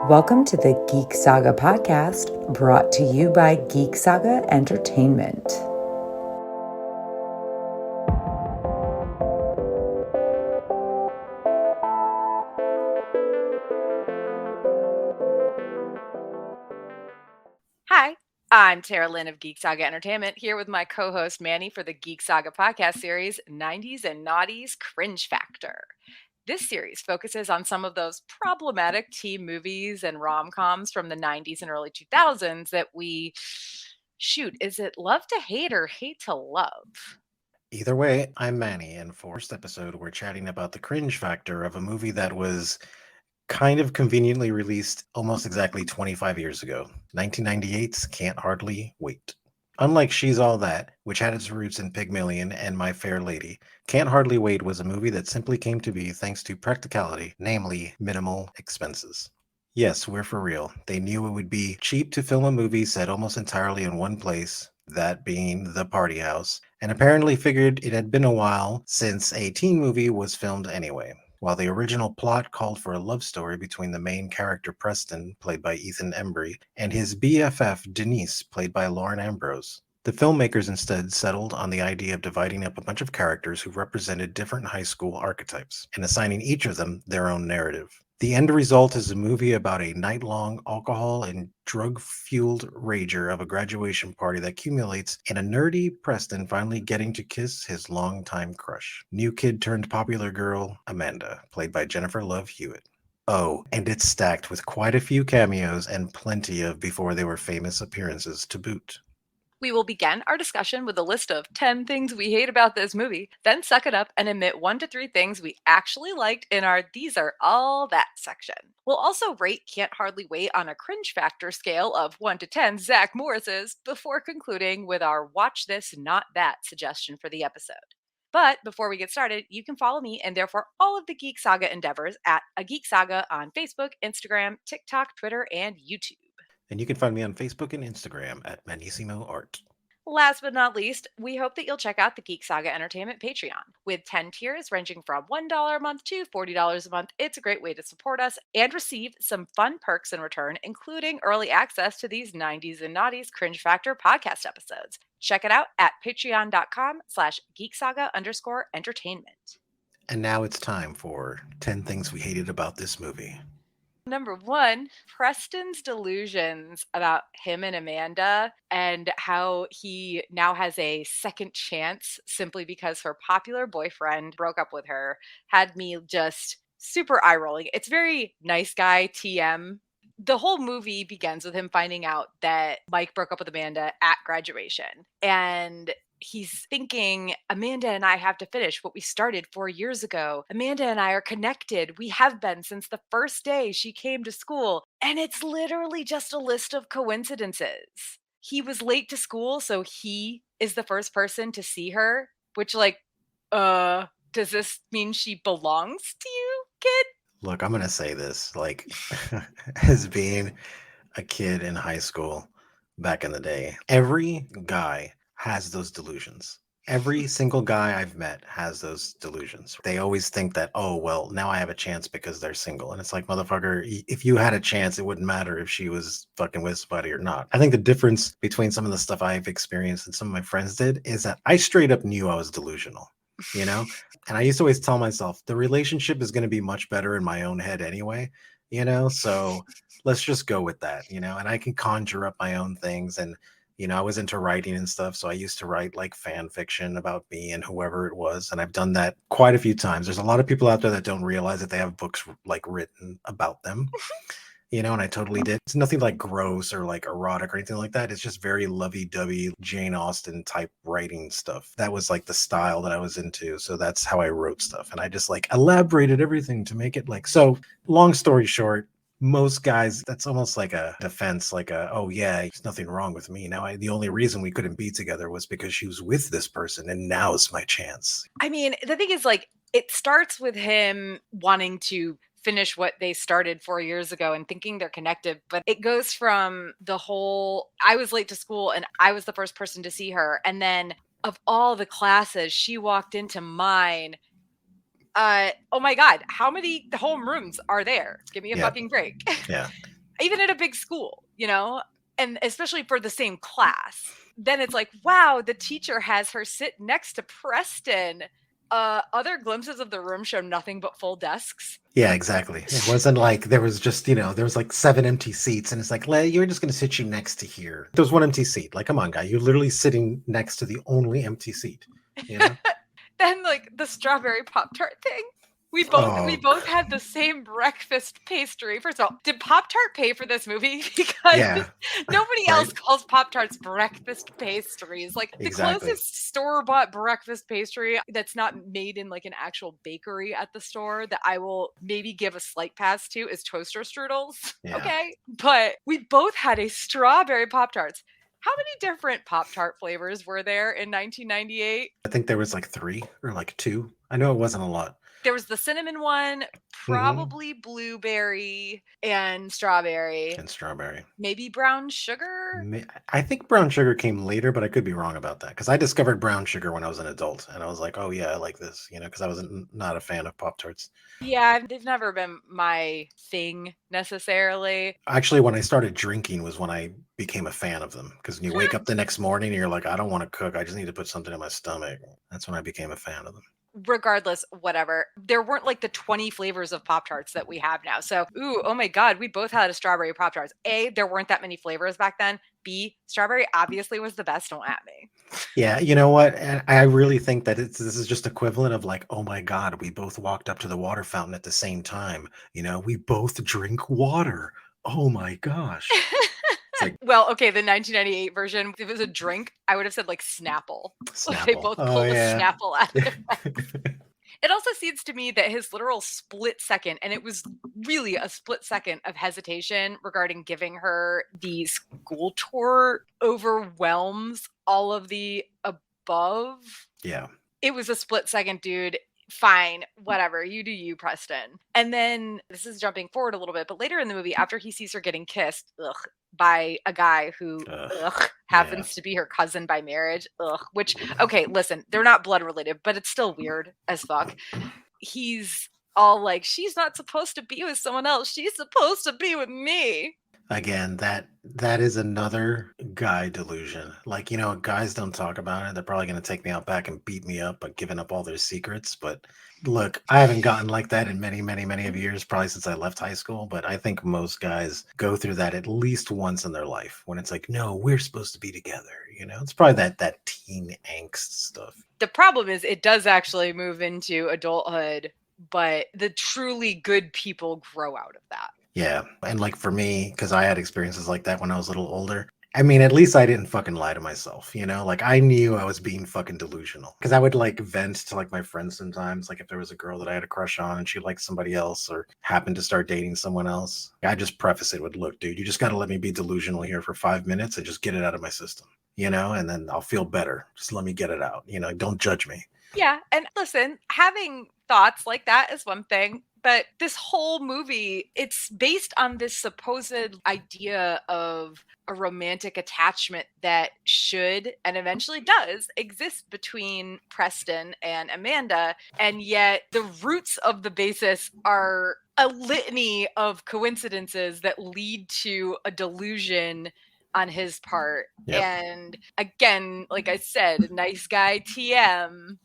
Welcome to the Geek Saga Podcast, brought to you by Geek Saga Entertainment. Hi, I'm Tara Lynn of Geek Saga Entertainment, here with my co-host Manny for the Geek Saga podcast series, 90s and Noughties Cringe Factor. This series focuses on some of those problematic teen movies and rom-coms from the 90s and early 2000s that is it love to hate or hate to love? Either way, I'm Manny, and for this episode, we're chatting about the cringe factor of a movie that was kind of conveniently released almost exactly 25 years ago, 1998's Can't Hardly Wait. Unlike She's All That, which had its roots in Pygmalion and My Fair Lady, Can't Hardly Wait was a movie that simply came to be thanks to practicality, namely minimal expenses. Yes, we're for real. They knew it would be cheap to film a movie set almost entirely in one place, that being the party house, and apparently figured it had been a while since a teen movie was filmed anyway. While the original plot called for a love story between the main character Preston, played by Ethan Embry, and his BFF Denise, played by Lauren Ambrose. The filmmakers instead settled on the idea of dividing up a bunch of characters who represented different high school archetypes, and assigning each of them their own narrative. The end result is a movie about a night-long alcohol and drug-fueled rager of a graduation party that culminates in a nerdy Preston finally getting to kiss his longtime crush, new kid turned popular girl Amanda, played by Jennifer Love Hewitt. Oh, and it's stacked with quite a few cameos and plenty of before they were famous appearances to boot. We will begin our discussion with a list of 10 things we hate about this movie, then suck it up and admit 1 to 3 things we actually liked in our These Are All That section. We'll also rate Can't Hardly Wait on a cringe factor scale of 1 to 10 Zach Morris's before concluding with our Watch This, Not That suggestion for the episode. But before we get started, you can follow me and therefore all of the Geek Saga endeavors at A Geek Saga on Facebook, Instagram, TikTok, Twitter, and YouTube. And you can find me on Facebook and Instagram at Manissimo Art. Last but not least, we hope that you'll check out the Geek Saga Entertainment Patreon. With 10 tiers ranging from $1 a month to $40 a month, it's a great way to support us and receive some fun perks in return, including early access to these 90s and Noughties Cringe Factor podcast episodes. Check it out at patreon.com/geeksaga_entertainment. And now it's time for 10 things we hated about this movie. Number 1, Preston's delusions about him and Amanda and how he now has a second chance simply because her popular boyfriend broke up with her had me just super eye rolling. It's very nice guy TM. The whole movie begins with him finding out that Mike broke up with Amanda at graduation. And he's thinking, Amanda and I have to finish what we started 4 years ago. Amanda and I are connected. We have been since the first day she came to school. And it's literally just a list of coincidences. He was late to school, so he is the first person to see her, which, does this mean she belongs to you, kid? Look, I'm going to say this, as being a kid in high school back in the day, every guy has those delusions. Every single guy I've met has those delusions. They always think that, oh, well, now I have a chance because they're single. And it's like, motherfucker, if you had a chance, it wouldn't matter if she was fucking with somebody or not. I think the difference between some of the stuff I've experienced and some of my friends did is that I straight up knew I was delusional, you know? And I used to always tell myself the relationship is going to be much better in my own head anyway, so let's just go with that, and I can conjure up my own things. And I was into writing and stuff, so I used to write like fan fiction about me and whoever it was, and I've done that quite a few times. There's a lot of people out there that don't realize that they have books like written about them, and I totally did. It's nothing like gross or like erotic or anything like that. It's just very lovey-dovey Jane Austen type writing stuff. That was like the style that I was into, so that's how I wrote stuff, and I just like elaborated everything to make it so. Long story short, most guys, that's almost like a defense, oh yeah, there's nothing wrong with me. Now, the only reason we couldn't be together was because she was with this person, and now's my chance. I mean, the thing is, it starts with him wanting to finish what they started 4 years ago and thinking they're connected, but it goes from the whole, I was late to school and I was the first person to see her, and then of all the classes, she walked into mine Oh my God, how many homerooms are there? Give me a fucking break. Yeah. Even at a big school, and especially for the same class. Then it's like, wow, the teacher has her sit next to Preston. Other glimpses of the room show nothing but full desks. Yeah, exactly. It wasn't like there was just, there was like 7 empty seats and it's like, you're just going to sit you next to here. There's one empty seat. Like, come on, guy. You're literally sitting next to the only empty seat, Then like the strawberry Pop-Tart thing. We both had the same breakfast pastry. First of all, did Pop-Tart pay for this movie? Because nobody else calls Pop-Tarts breakfast pastries. Like the closest store-bought breakfast pastry that's not made in like an actual bakery at the store that I will maybe give a slight pass to is toaster strudels. Yeah. Okay. But we both had a strawberry Pop-Tarts. How many different Pop-Tart flavors were there in 1998? I think there was like 3 or like 2. I know it wasn't a lot. There was the cinnamon one, probably blueberry and strawberry. Maybe brown sugar? I think brown sugar came later, but I could be wrong about that. Because I discovered brown sugar when I was an adult. And I was like, oh, yeah, I like this, because I was not a fan of Pop-Tarts. Yeah, they've never been my thing necessarily. Actually, when I started drinking was when I became a fan of them. Because when you wake up the next morning and you're like, I don't want to cook. I just need to put something in my stomach. That's when I became a fan of them. Regardless, whatever. There weren't like the 20 flavors of Pop-Tarts that we have now. So, oh my God, we both had a strawberry Pop-Tarts. A, there weren't that many flavors back then. B, strawberry obviously was the best. Don't at me. Yeah, you know what? And I really think that this is just equivalent of like, oh my God, we both walked up to the water fountain at the same time. We both drink water. Oh my gosh. Like, well, okay, the 1998 version, if it was a drink, I would have said like Snapple. They both pulled a Snapple out of it. It also seems to me that his literal split second, and it was really a split second of hesitation regarding giving her the school tour, overwhelms all of the above. Yeah. It was a split second, dude. Fine, whatever, you do you, Preston. And then this is jumping forward a little bit, but later in the movie, after he sees her getting kissed by a guy who happens to be her cousin by marriage, which, okay, listen, they're not blood related, but it's still weird as fuck. He's all like, she's not supposed to be with someone else, she's supposed to be with me. Again, that is another guy delusion. Like, guys don't talk about it. They're probably going to take me out back and beat me up, but giving up all their secrets. But look, I haven't gotten like that in many, many, many of years, probably since I left high school. But I think most guys go through that at least once in their life when it's like, no, we're supposed to be together. It's probably that teen angst stuff. The problem is it does actually move into adulthood, but the truly good people grow out of that. Yeah. And like for me, because I had experiences like that when I was a little older, I mean, at least I didn't fucking lie to myself, Like I knew I was being fucking delusional because I would like vent to like my friends sometimes. Like if there was a girl that I had a crush on and she liked somebody else or happened to start dating someone else, I just preface it with, look, dude, you just got to let me be delusional here for 5 minutes and just get it out of my system, and then I'll feel better. Just let me get it out. Don't judge me. Yeah. And listen, having thoughts like that is one thing. But this whole movie, it's based on this supposed idea of a romantic attachment that should and eventually does exist between Preston and Amanda. And yet the roots of the basis are a litany of coincidences that lead to a delusion on his part. Yep. And again, like I said, nice guy TM.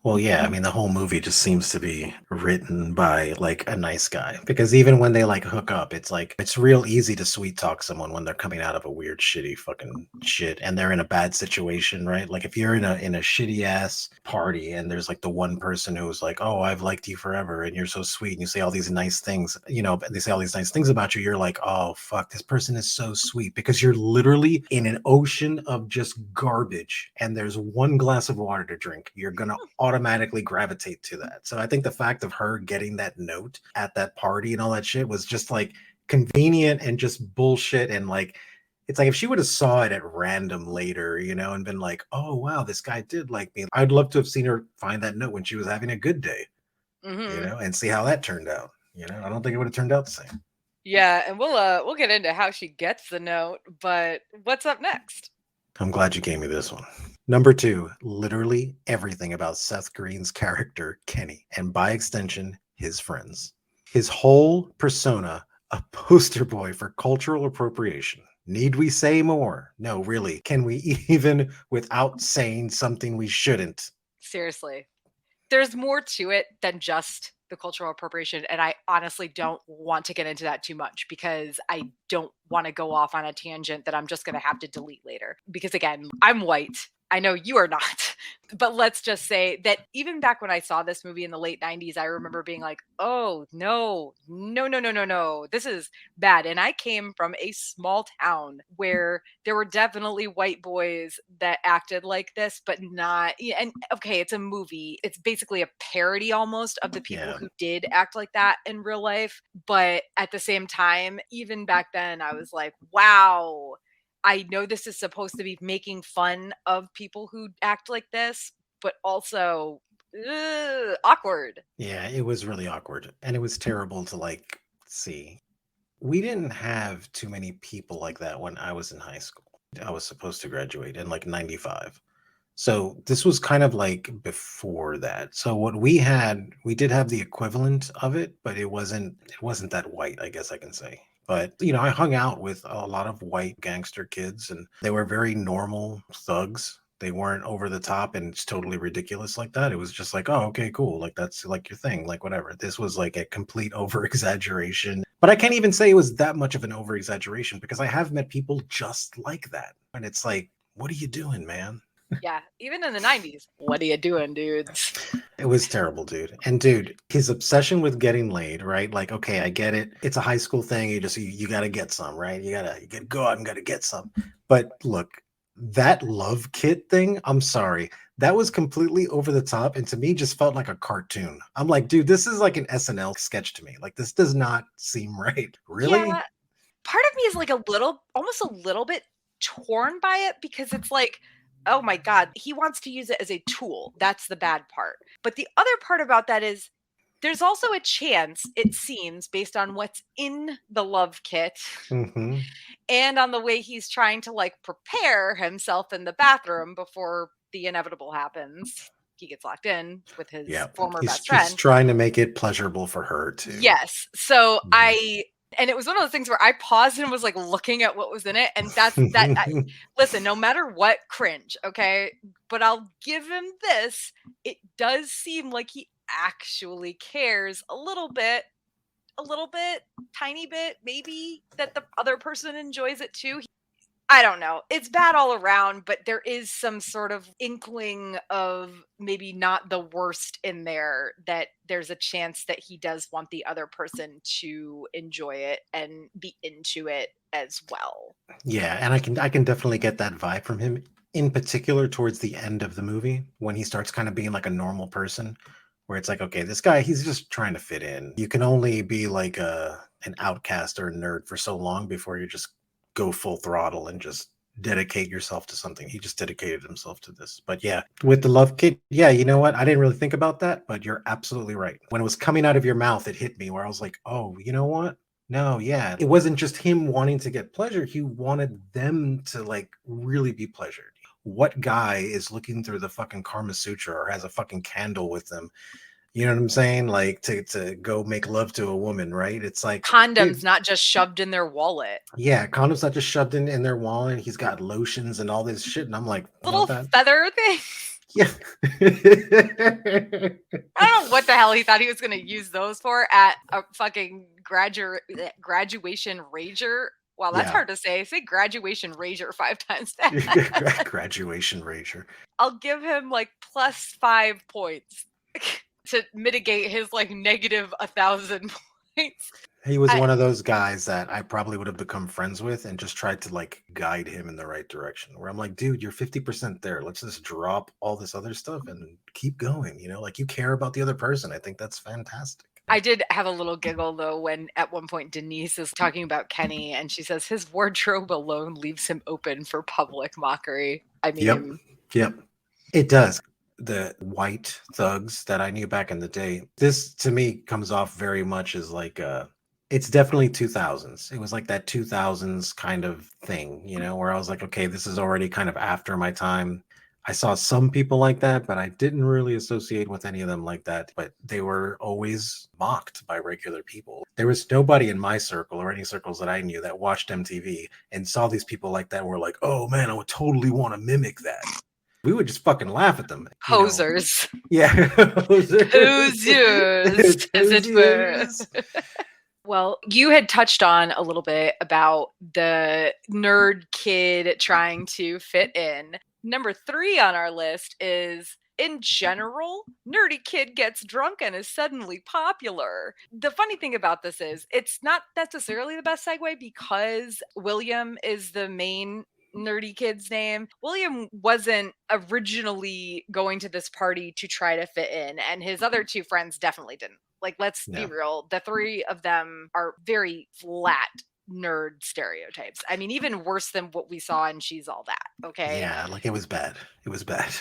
Well, yeah, I mean, the whole movie just seems to be written by like a nice guy because even when they like hook up, it's like it's real easy to sweet talk someone when they're coming out of a weird, shitty fucking shit and they're in a bad situation, right? Like if you're in a shitty ass party and there's like the one person who's like, oh, I've liked you forever and you're so sweet and you say all these nice things, they say all these nice things about you. You're like, oh, fuck, this person is so sweet because you're literally in an ocean of just garbage and there's one glass of water to drink. You're going to automatically gravitate to that. So I think the fact of her getting that note at that party and all that shit was just like convenient and just bullshit. And like, it's like if she would have saw it at random later, and been like, oh, wow, this guy did like me. I'd love to have seen her find that note when she was having a good day, and see how that turned out. I don't think it would have turned out the same. Yeah. And we'll get into how she gets the note, but what's up next? I'm glad you gave me this one. Number 2, literally everything about Seth Green's character, Kenny, and by extension, his friends. His whole persona, a poster boy for cultural appropriation. Need we say more? No, really. Can we even without saying something we shouldn't? Seriously. There's more to it than just the cultural appropriation, and I honestly don't want to get into that too much because I don't want to go off on a tangent that I'm just going to have to delete later. Because again, I'm white. I know you are not. But let's just say that even back when I saw this movie in the late 90s, I remember being like, oh, no, no, no, no, no, no. This is bad. And I came from a small town where there were definitely white boys that acted like this, but not. And okay, it's a movie. It's basically a parody almost of the people who did act like that in real life. But at the same time, even back then, I was like, wow. I know this is supposed to be making fun of people who act like this, but also awkward. Yeah, it was really awkward. And it was terrible to like see. We didn't have too many people like that when I was in high school. I was supposed to graduate in like 95. So this was kind of like before that. So what we had, we did have the equivalent of it, but it wasn't that white, I guess I can say. But I hung out with a lot of white gangster kids and they were very normal thugs. They weren't over the top and it's totally ridiculous like that. It was just like, oh, okay, cool. Like that's like your thing, like whatever. This was like a complete over exaggeration. But I can't even say it was that much of an over exaggeration because I have met people just like that. And it's like, what are you doing, man? Yeah, even in the 90s. What are you doing, dudes? It was terrible, dude. And dude, his obsession with getting laid, right? Like, okay, I get it. It's a high school thing. You got to get some, right? You got to go out and got to get some. But look, that love kit thing, I'm sorry. That was completely over the top and to me just felt like a cartoon. I'm like, dude, this is like an SNL sketch to me. Like this does not seem right. Really? Yeah. Part of me is like almost a little bit torn by it because it's like, oh my God, he wants to use it as a tool. That's the bad part. But the other part about that is there's also a chance, it seems, based on what's in the love kit and on the way he's trying to like prepare himself in the bathroom before the inevitable happens. He gets locked in with his former best friend. He's trying to make it pleasurable for her too. Yes. So and it was one of those things where I paused and was like looking at what was in it. And that's that. Listen, no matter what, cringe. Okay. But I'll give him this. It does seem like he actually cares a little bit, tiny bit, maybe that the other person enjoys it too. I don't know. It's bad all around, but there is some sort of inkling of maybe not the worst in there, that there's a chance that he does want the other person to enjoy it and be into it as well. Yeah, and I can definitely get that vibe from him, in particular towards the end of the movie when he starts kind of being like a normal person, where it's like, okay, this guy, he's just trying to fit in. You can only be like an outcast or a nerd for so long before you just go full throttle and just dedicate yourself to something. He just dedicated himself to this. But yeah, with the love kit, yeah, you know what? I didn't really think about that, but you're absolutely right. When it was coming out of your mouth, it hit me where I was like, oh, you know what? No, yeah. It wasn't just him wanting to get pleasure. He wanted them to like really be pleasured. What guy is looking through the fucking Karma Sutra or has a fucking candle with them? You know what I'm saying? Like to go make love to a woman, right? It's like condoms, dude, not just shoved in their wallet. Yeah, condoms not just shoved in their wallet. He's got lotions and all this shit. And I'm like, little feather thing. Yeah. I don't know what the hell he thought he was going to use those for at a fucking graduation rager. Wow, that's hard to say. Say graduation rager 5 times fast. Graduation rager. I'll give him like +5 points to mitigate his like negative 1,000 points. He was one of those guys that I probably would have become friends with and just tried to like guide him in the right direction. Where I'm like, dude, you're 50% there. Let's just drop all this other stuff and keep going. You know, like you care about the other person. I think that's fantastic. I did have a little giggle though when at one point Denise is talking about Kenny and she says his wardrobe alone leaves him open for public mockery. I mean, yep, it does. The white thugs that I knew back in the day, this to me comes off very much as like it's definitely 2000s. It was like that 2000s kind of thing, you know, where I was like, okay, this is already kind of after my time. I saw some people like that, but I didn't really associate with any of them like that. But they were always mocked by regular people. There was nobody in my circle or any circles that I knew that watched MTV and saw these people like that and were like, oh man, I would totally want to mimic that. We would just fucking laugh at them. Posers. Yeah. Posers, as it were. Well, you had touched on a little bit about the nerd kid trying to fit in. Number 3 on our list is, in general, nerdy kid gets drunk and is suddenly popular. The funny thing about this is it's not necessarily the best segue because William is the main nerdy kid's name. William wasn't originally going to this party to try to fit in, and his other 2 friends definitely didn't. Like, let's be real. The 3 of them are very flat nerd stereotypes. I mean, even worse than what we saw in She's All That. Okay. Yeah, like it was bad. It was bad.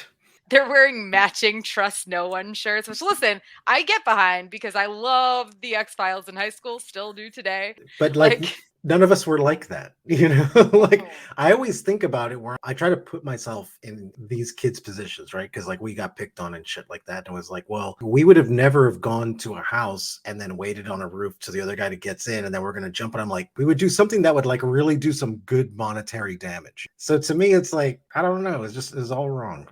They're wearing matching Trust No One shirts, which, listen, I get behind because I loved the X-Files in high school, still do today. But like none of us were like that, you know. Like I always think about it where I try to put myself in these kids' positions, right? Because like we got picked on and shit like that, and it was like, well, we would have never have gone to a house and then waited on a roof till the other guy gets in, and then we're gonna jump. And I'm like, we would do something that would like really do some good monetary damage. So to me, it's like I don't know. It's all wrong.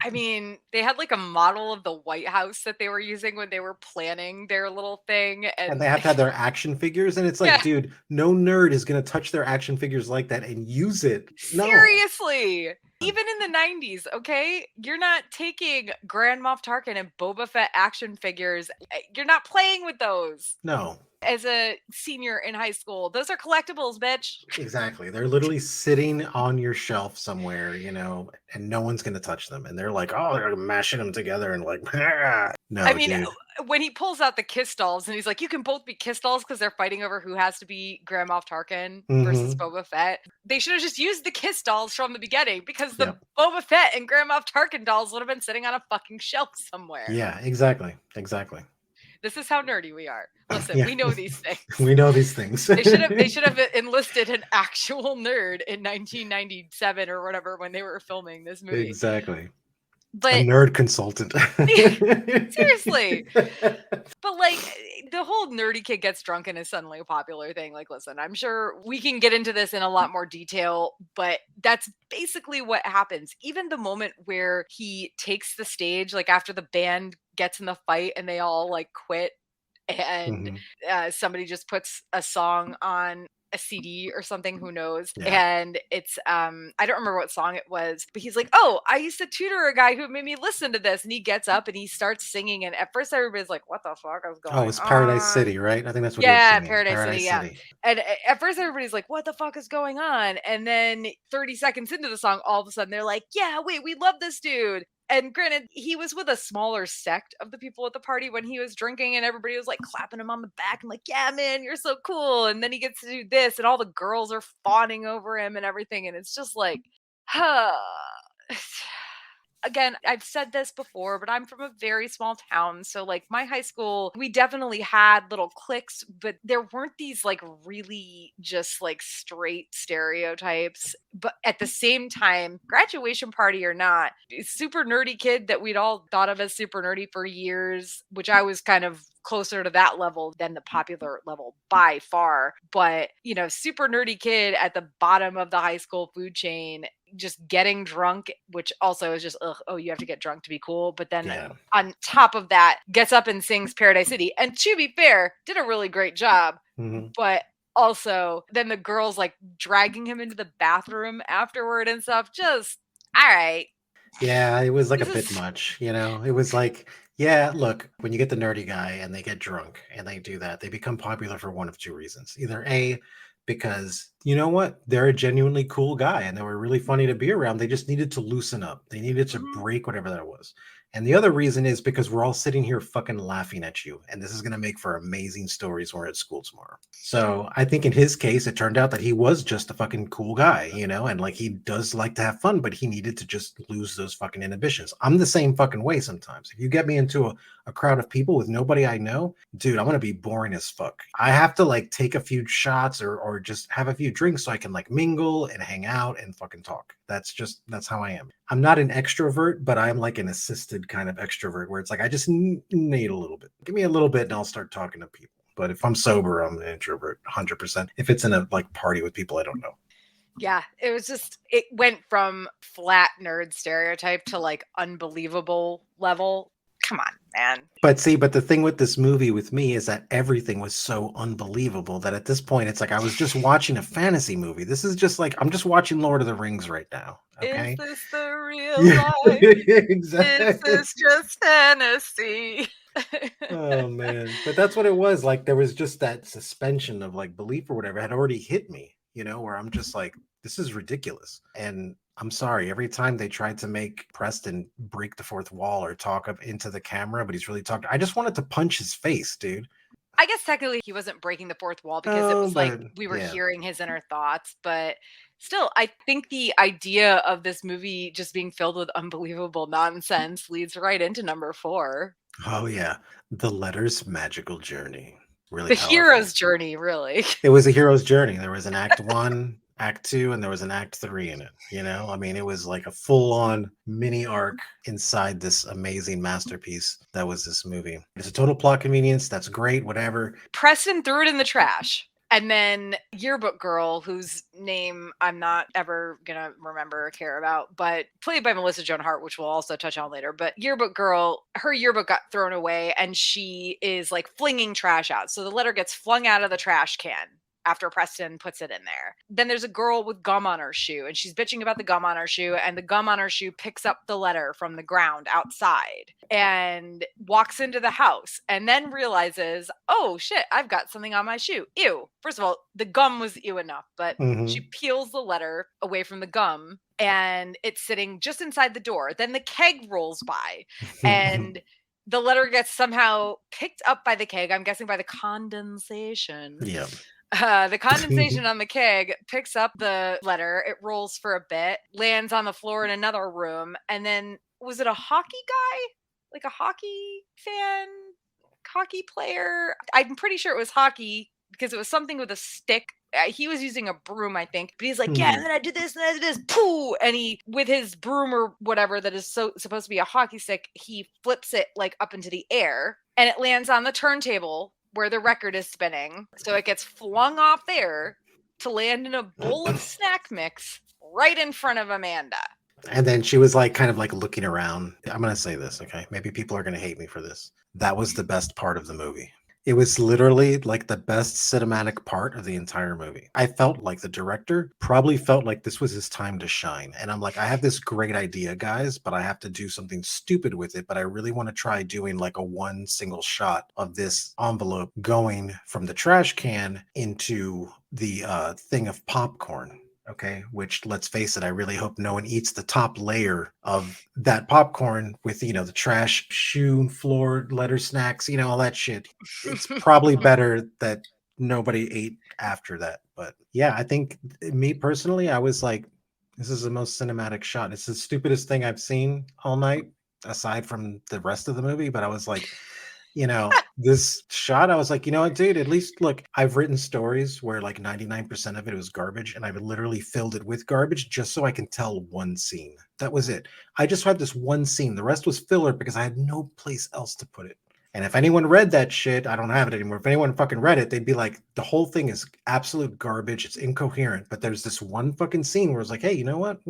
I mean, they had like a model of the White House that they were using when they were planning their little thing, and they have to have their action figures, and it's like, dude, no nerd is going to touch their action figures like that and use it. No. Seriously. Even in the 90s, okay? You're not taking Grand Moff Tarkin and Boba Fett action figures. You're not playing with those. No. As a senior in high school, those are collectibles, bitch. Exactly. They're literally sitting on your shelf somewhere, you know, and no one's going to touch them. And they're like, oh, they're mashing them together and like, ah. No, I mean, dude. When he pulls out the Kiss dolls and he's like, you can both be Kiss dolls because they're fighting over who has to be Grand Moff Tarkin versus Boba Fett. They should have just used the Kiss dolls from the beginning because the Boba Fett and Grand Moff Tarkin dolls would have been sitting on a fucking shelf somewhere. Yeah, exactly. Exactly. This is how nerdy we are. Listen, we know these things. We know these things. They should have enlisted an actual nerd in 1997 or whatever when they were filming this movie. Exactly. But a nerd consultant. Seriously. But like the whole nerdy kid gets drunk and is suddenly a popular thing. Like, listen, I'm sure we can get into this in a lot more detail, but that's basically what happens. Even the moment where he takes the stage, like after the band gets in the fight and they all like quit and somebody just puts a song on a CD or something, who knows? Yeah. And it's I don't remember what song it was, but he's like, oh, I used to tutor a guy who made me listen to this, and he gets up and he starts singing, and at first everybody's like, what the fuck is going on? Oh, it's Paradise City, right? I think that's what he was singing. Paradise City. And at first everybody's like, what the fuck is going on? And then 30 seconds into the song, all of a sudden they're like, yeah, wait, we love this dude. And granted, he was with a smaller sect of the people at the party when he was drinking, and everybody was like clapping him on the back and like, yeah, man, you're so cool. And then he gets to do this, and all the girls are fawning over him and everything. And it's just like, again, I've said this before, but I'm from a very small town. So like my high school, we definitely had little cliques, but there weren't these like really just like straight stereotypes. But at the same time, graduation party or not, super nerdy kid that we'd all thought of as super nerdy for years, which I was kind of closer to that level than the popular level by far. But, you know, super nerdy kid at the bottom of the high school food chain, just getting drunk, which also is just, oh, you have to get drunk to be cool. But then on top of that, gets up and sings Paradise City. And to be fair, did a really great job. But also then the girls like dragging him into the bathroom afterward and stuff. Just, all right. Yeah, it was like a bit much, you know. It was like, yeah, look, when you get the nerdy guy and they get drunk and they do that, they become popular for one of two reasons. Either A, because you know what? They're a genuinely cool guy and they were really funny to be around. They just needed to loosen up. They needed to break whatever that was. And the other reason is because we're all sitting here fucking laughing at you. And this is going to make for amazing stories when we're at school tomorrow. So I think in his case, it turned out that he was just a fucking cool guy, you know, and like he does like to have fun, but he needed to just lose those fucking inhibitions. I'm the same fucking way sometimes. If you get me into a crowd of people with nobody I know, dude, I'm gonna be boring as fuck. I have to like take a few shots or just have a few drinks so I can like mingle and hang out and fucking talk. That's how I am. I'm not an extrovert, but I'm like an assisted kind of extrovert where it's like I just need a little bit. Give me a little bit and I'll start talking to people. But if I'm sober, I'm an introvert 100%. If it's in a like party with people I don't know. Yeah, it went from flat nerd stereotype to like unbelievable level. Come on, man. But the thing with this movie with me is that everything was so unbelievable that at this point it's like I was just watching a fantasy movie. This is just like I'm just watching Lord of the Rings right now. Okay. Is this the real life? Exactly. Is this just fantasy? Oh man. But that's what it was. Like there was just that suspension of like belief or whatever had already hit me, where I'm just like, this is ridiculous. And I'm sorry, every time they tried to make Preston break the fourth wall or talk up into the camera, but he's really talking. I just wanted to punch his face, dude. I guess technically he wasn't breaking the fourth wall because it was like we were hearing his inner thoughts, but still, I think the idea of this movie just being filled with unbelievable nonsense leads right into number 4. Oh yeah, the letter's magical journey. Really the powerful. Hero's journey, really. It was a hero's journey. There was an act 1, act 2, and there was an act 3 in it. I mean, it was like a full-on mini arc inside this amazing masterpiece that was this movie. It's a total plot convenience. That's great, whatever. Preston threw it in the trash. And then Yearbook Girl, whose name I'm not ever going to remember or care about, but played by Melissa Joan Hart, which we'll also touch on later. But Yearbook Girl, her yearbook got thrown away and she is like flinging trash out. So the letter gets flung out of the trash can after Preston puts it in there. Then there's a girl with gum on her shoe and she's bitching about the gum on her shoe, and the gum on her shoe picks up the letter from the ground outside and walks into the house and then realizes, oh shit, I've got something on my shoe. Ew. First of all, the gum was ew enough, but she peels the letter away from the gum and it's sitting just inside the door. Then the keg rolls by and the letter gets somehow picked up by the keg. I'm guessing by the condensation. Yeah. The condensation on the keg picks up the letter. It rolls for a bit, lands on the floor in another room. And then was it a hockey guy? Like a hockey fan? Hockey player? I'm pretty sure it was hockey because it was something with a stick. He was using a broom, I think. But he's like, yeah, and then I did this, and I did this, poo! And he, with his broom or whatever that is supposed to be a hockey stick, he flips it like up into the air. And it lands on the turntable where the record is spinning. So it gets flung off there to land in a bowl of snack mix right in front of Amanda. And then she was like, kind of like looking around. I'm going to say this, okay? Maybe people are going to hate me for this. That was the best part of the movie. It was literally like the best cinematic part of the entire movie. I felt like the director probably felt like this was his time to shine. And I'm like, I have this great idea, guys, but I have to do something stupid with it. But I really want to try doing like a one single shot of this envelope going from the trash can into the thing of popcorn. Okay, which, let's face it, I really hope no one eats the top layer of that popcorn with, the trash, shoe, floor, letter snacks, all that shit. It's probably better that nobody ate after that. But yeah, I think me personally, I was like, this is the most cinematic shot. It's the stupidest thing I've seen all night, aside from the rest of the movie. But I was like, this shot, I was like, you know what, dude, at least look, I've written stories where like 99% of it was garbage and I've literally filled it with garbage just so I can tell one scene. That was it. I just had this one scene. The rest was filler because I had no place else to put it. And if anyone read that shit, I don't have it anymore. If anyone fucking read it, they'd be like, the whole thing is absolute garbage. It's incoherent. But there's this one fucking scene where it's like, hey, you know what?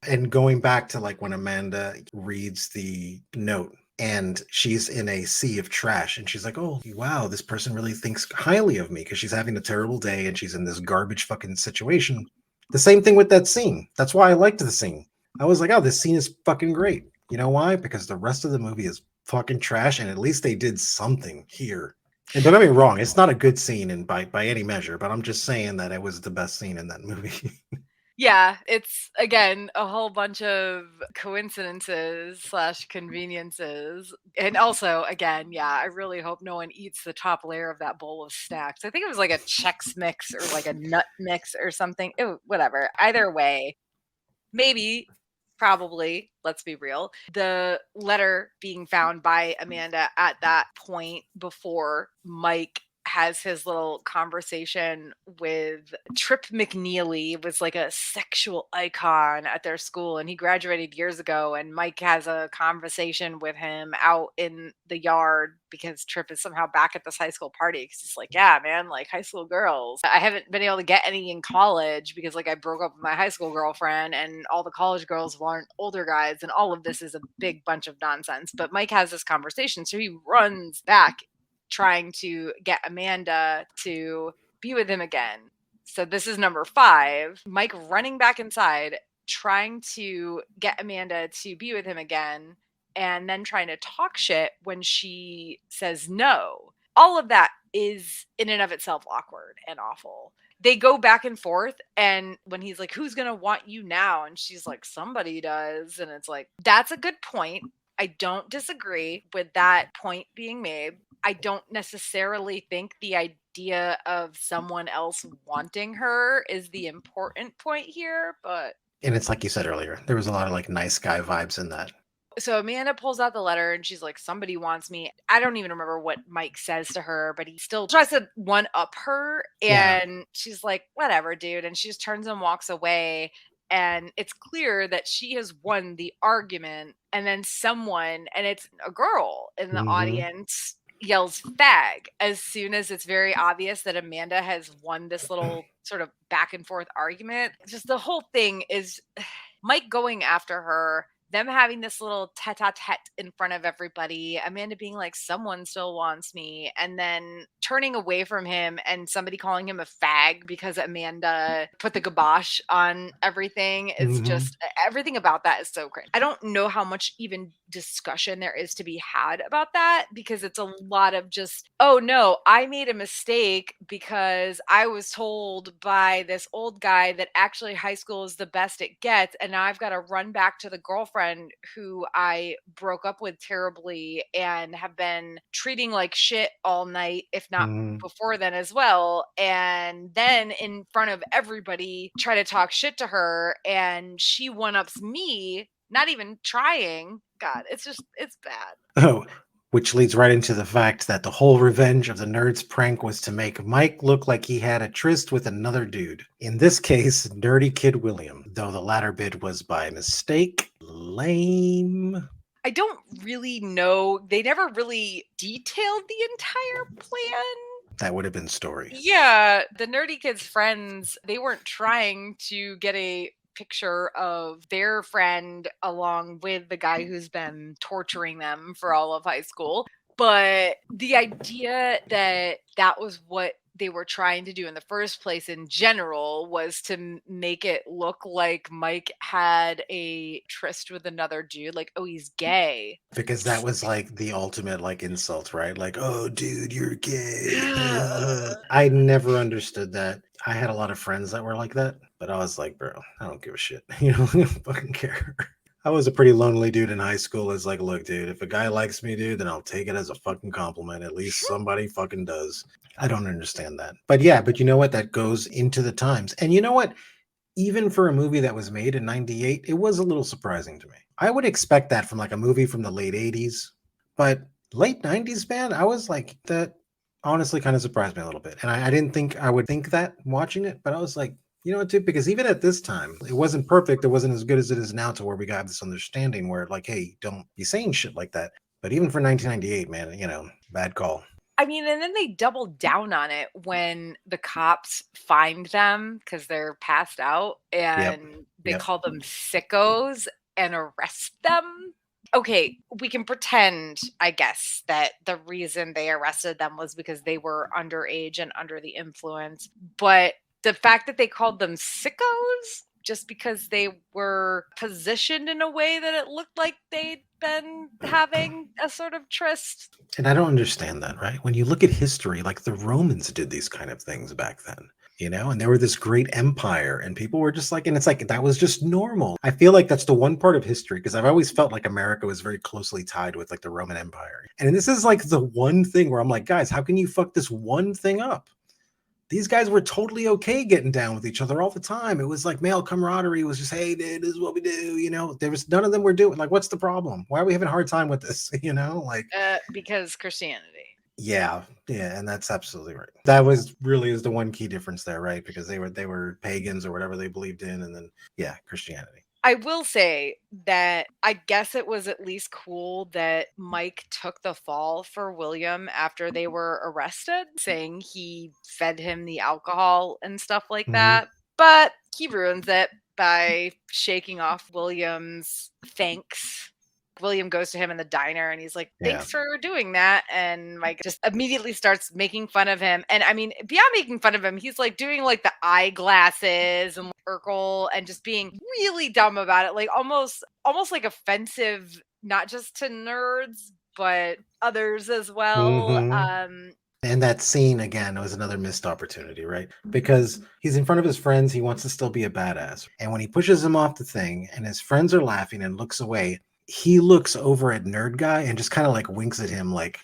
And going back to like when Amanda reads the note, and she's in a sea of trash and she's like, oh wow, this person really thinks highly of me because she's having a terrible day and she's in this garbage fucking situation. The same thing with that scene. That's why I liked the scene. I was like, oh, this scene is fucking great. You know why? Because the rest of the movie is fucking trash, and at least they did something here. And don't get me wrong, it's not a good scene and by any measure, but I'm just saying that it was the best scene in that movie. Yeah, it's, again, a whole bunch of coincidences / conveniences. And also, again, yeah, I really hope no one eats the top layer of that bowl of snacks. I think it was like a Chex Mix or like a nut mix or something. Whatever. Either way, maybe probably, let's be real. The letter being found by Amanda at that point before Mike has his little conversation with Trip McNeely, was like a sexual icon at their school, and he graduated years ago, and Mike has a conversation with him out in the yard because Trip is somehow back at this high school party because he's like, yeah, man, like high school girls. I haven't been able to get any in college because like I broke up with my high school girlfriend and all the college girls want older guys, and all of this is a big bunch of nonsense. But Mike has this conversation, so he runs back trying to get Amanda to be with him again. So this is number 5. Mike running back inside, trying to get Amanda to be with him again, and then trying to talk shit when she says no. All of that is in and of itself awkward and awful. They go back and forth, and when he's like, who's gonna want you now? And she's like, somebody does. And it's like, that's a good point. I don't disagree with that point being made. I don't necessarily think the idea of someone else wanting her is the important point here, but... And it's like you said earlier, there was a lot of like nice guy vibes in that. So Amanda pulls out the letter and she's like, somebody wants me. I don't even remember what Mike says to her, but he still tries to one up her. And she's like, whatever, dude. And she just turns and walks away. And it's clear that she has won the argument. And then someone, and it's a girl in the audience, yells fag as soon as it's very obvious that Amanda has won this little sort of back and forth argument. Just the whole thing is Mike going after her, them having this little tete-a-tete in front of everybody, Amanda being like, someone still wants me, and then turning away from him and somebody calling him a fag because Amanda put the kibosh on everything. It's just, everything about that is so cringe. I don't know how much even discussion there is to be had about that, because it's a lot of just, oh no, I made a mistake because I was told by this old guy that actually high school is the best it gets, and now I've got to run back to the girlfriend who I broke up with terribly and have been treating like shit all night, if not before then as well. And then in front of everybody, try to talk shit to her, and she one-ups me, not even trying. God, it's bad. Oh, which leads right into the fact that the whole revenge of the nerds prank was to make Mike look like he had a tryst with another dude. In this case, Nerdy Kid William, though the latter bit was by mistake. Lame. I don't really know. They never really detailed the entire plan. That would have been story. Yeah, the Nerdy Kid's friends, they weren't trying to get a picture of their friend along with the guy who's been torturing them for all of high school. But the idea that that was what they were trying to do in the first place in general was to make it look like Mike had a tryst with another dude, like, oh, he's gay. Because that was like the ultimate like insult, right? Like, oh, dude, you're gay. I never understood that. I had a lot of friends that were like that, but I was like, bro, I don't give a shit. I don't fucking care. I was a pretty lonely dude in high school. It's like, look, dude, if a guy likes me, dude, then I'll take it as a fucking compliment. At least somebody fucking does. I don't understand that. But yeah, but you know what? That goes into the times. And you know what? Even for a movie that was made in 98, it was a little surprising to me. I would expect that from like a movie from the late 80s. But late 90s, man, I was like, that honestly kind of surprised me a little bit. And I didn't think I would think that watching it, but I was like, you know what, dude? Because even at this time, it wasn't perfect. It wasn't as good as it is now, to where we got this understanding where like, hey, don't be saying shit like that. But even for 1998, man, you know, bad call. I mean, and then they double down on it when the cops find them because they're passed out, and they call them sickos and arrest them. Okay, we can pretend, I guess, that the reason they arrested them was because they were underage and under the influence. But the fact that they called them sickos just because they were positioned in a way that it looked like they'd been having a sort of tryst. And I don't understand that, right? When you look at history, like the Romans did these kind of things back then, you know, and they were this great empire, and people were just like, and it's like, that was just normal. I feel like that's the one part of history, because I've always felt like America was very closely tied with like the Roman Empire. And this is like the one thing where I'm like, guys, how can you fuck this one thing up? these guys were totally okay getting down with each other all the time. It was like male camaraderie. It was just, hey, dude, this is what we do. You know, there was none of them were doing like, what's the problem? Why are we having a hard time with this? You know, like because Christianity. Yeah, and that's absolutely right. That was really is the one key difference there, right? Because they were pagans or whatever they believed in, and then Christianity. I will say that I guess it was at least cool that Mike took the fall for William after they were arrested, saying he fed him the alcohol and stuff like that. But he ruins it by shaking off William's thanks. William goes to him in the diner and he's like, thanks for doing that. And Mike just immediately starts making fun of him. And I mean, beyond making fun of him, he's like doing like the eyeglasses and Urkel and just being really dumb about it. Like almost like offensive, not just to nerds, but others as well. And that scene, again, was another missed opportunity, right? Because he's in front of his friends. He wants to still be a badass. And when he pushes him off the thing and his friends are laughing and looks away, he looks over at Nerd Guy and just kind of like winks at him like,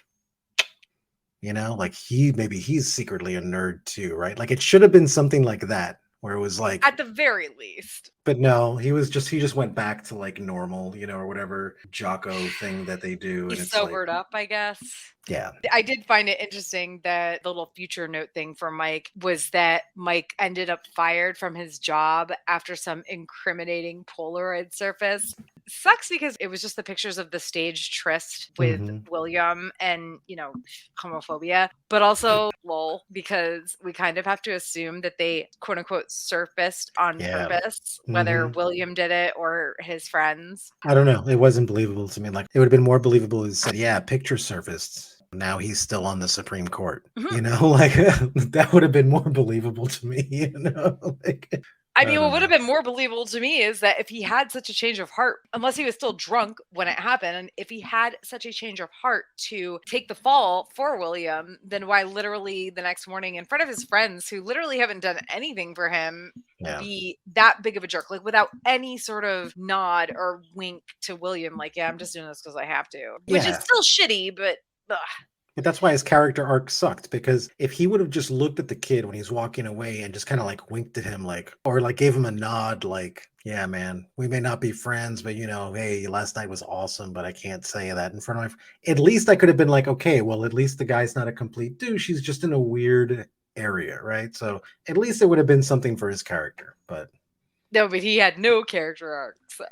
you know, like maybe he's secretly a nerd too, right? Like it should have been something like that where it was like at the very least. But no, he just went back to like normal, you know, or whatever Jocko thing that they do. He sobered up, I guess. Yeah. I did find it interesting that the little future note thing for Mike was that Mike ended up fired from his job after some incriminating Polaroid surfaced. Sucks because it was just the pictures of the staged tryst with William and, you know, homophobia, but also lol, because we kind of have to assume that they quote unquote surfaced on purpose, whether William did it or his friends. I don't know. It wasn't believable to me. Like it would have been more believable if he said, yeah, picture surfaced. Now he's still on the Supreme Court. You know, like that would have been more believable to me, you know, like I mean, what would have been more believable to me is that if he had such a change of heart, unless he was still drunk when it happened, and if he had such a change of heart to take the fall for William, then why literally the next morning in front of his friends who literally haven't done anything for him be that big of a jerk, like without any sort of nod or wink to William, like, yeah, I'm just doing this because I have to, which is still shitty, but ugh. But that's why his character arc sucked, because if he would have just looked at the kid when he's walking away and just kind of like winked at him, like, or like gave him a nod, like, yeah, man, we may not be friends, but you know, hey, last night was awesome, but I can't say that in front of my, at least I could have been like, okay, well, at least the guy's not a complete douche. He's just in a weird area, right? So at least it would have been something for his character, but. No, but he had no character arc, so.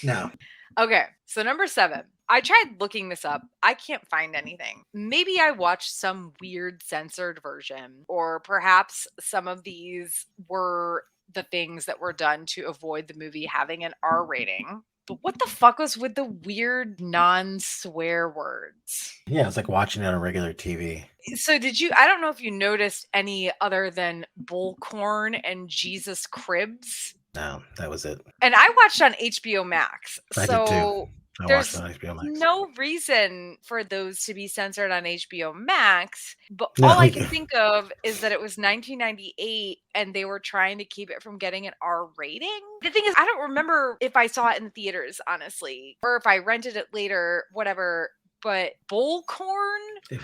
No. Okay, so number 7. I tried looking this up. I can't find anything. Maybe I watched some weird censored version, or perhaps some of these were the things that were done to avoid the movie having an R rating. But what the fuck was with the weird non-swear words? Yeah, it's like watching it on regular TV. So I don't know if you noticed any other than Bullcorn and Jesus Cribs. No, that was it. And I watched on HBO Max. I did too. There's no reason for those to be censored on HBO Max, but all I can think of is that it was 1998 and they were trying to keep it from getting an R rating. The thing is, I don't remember if I saw it in the theaters, honestly, or if I rented it later, whatever, but Bullcorn,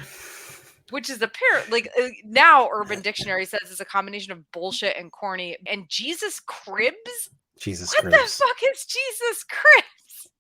which is apparently, like, now Urban Dictionary says it's a combination of bullshit and corny, and Jesus Cribs? What the fuck is Jesus Cribs?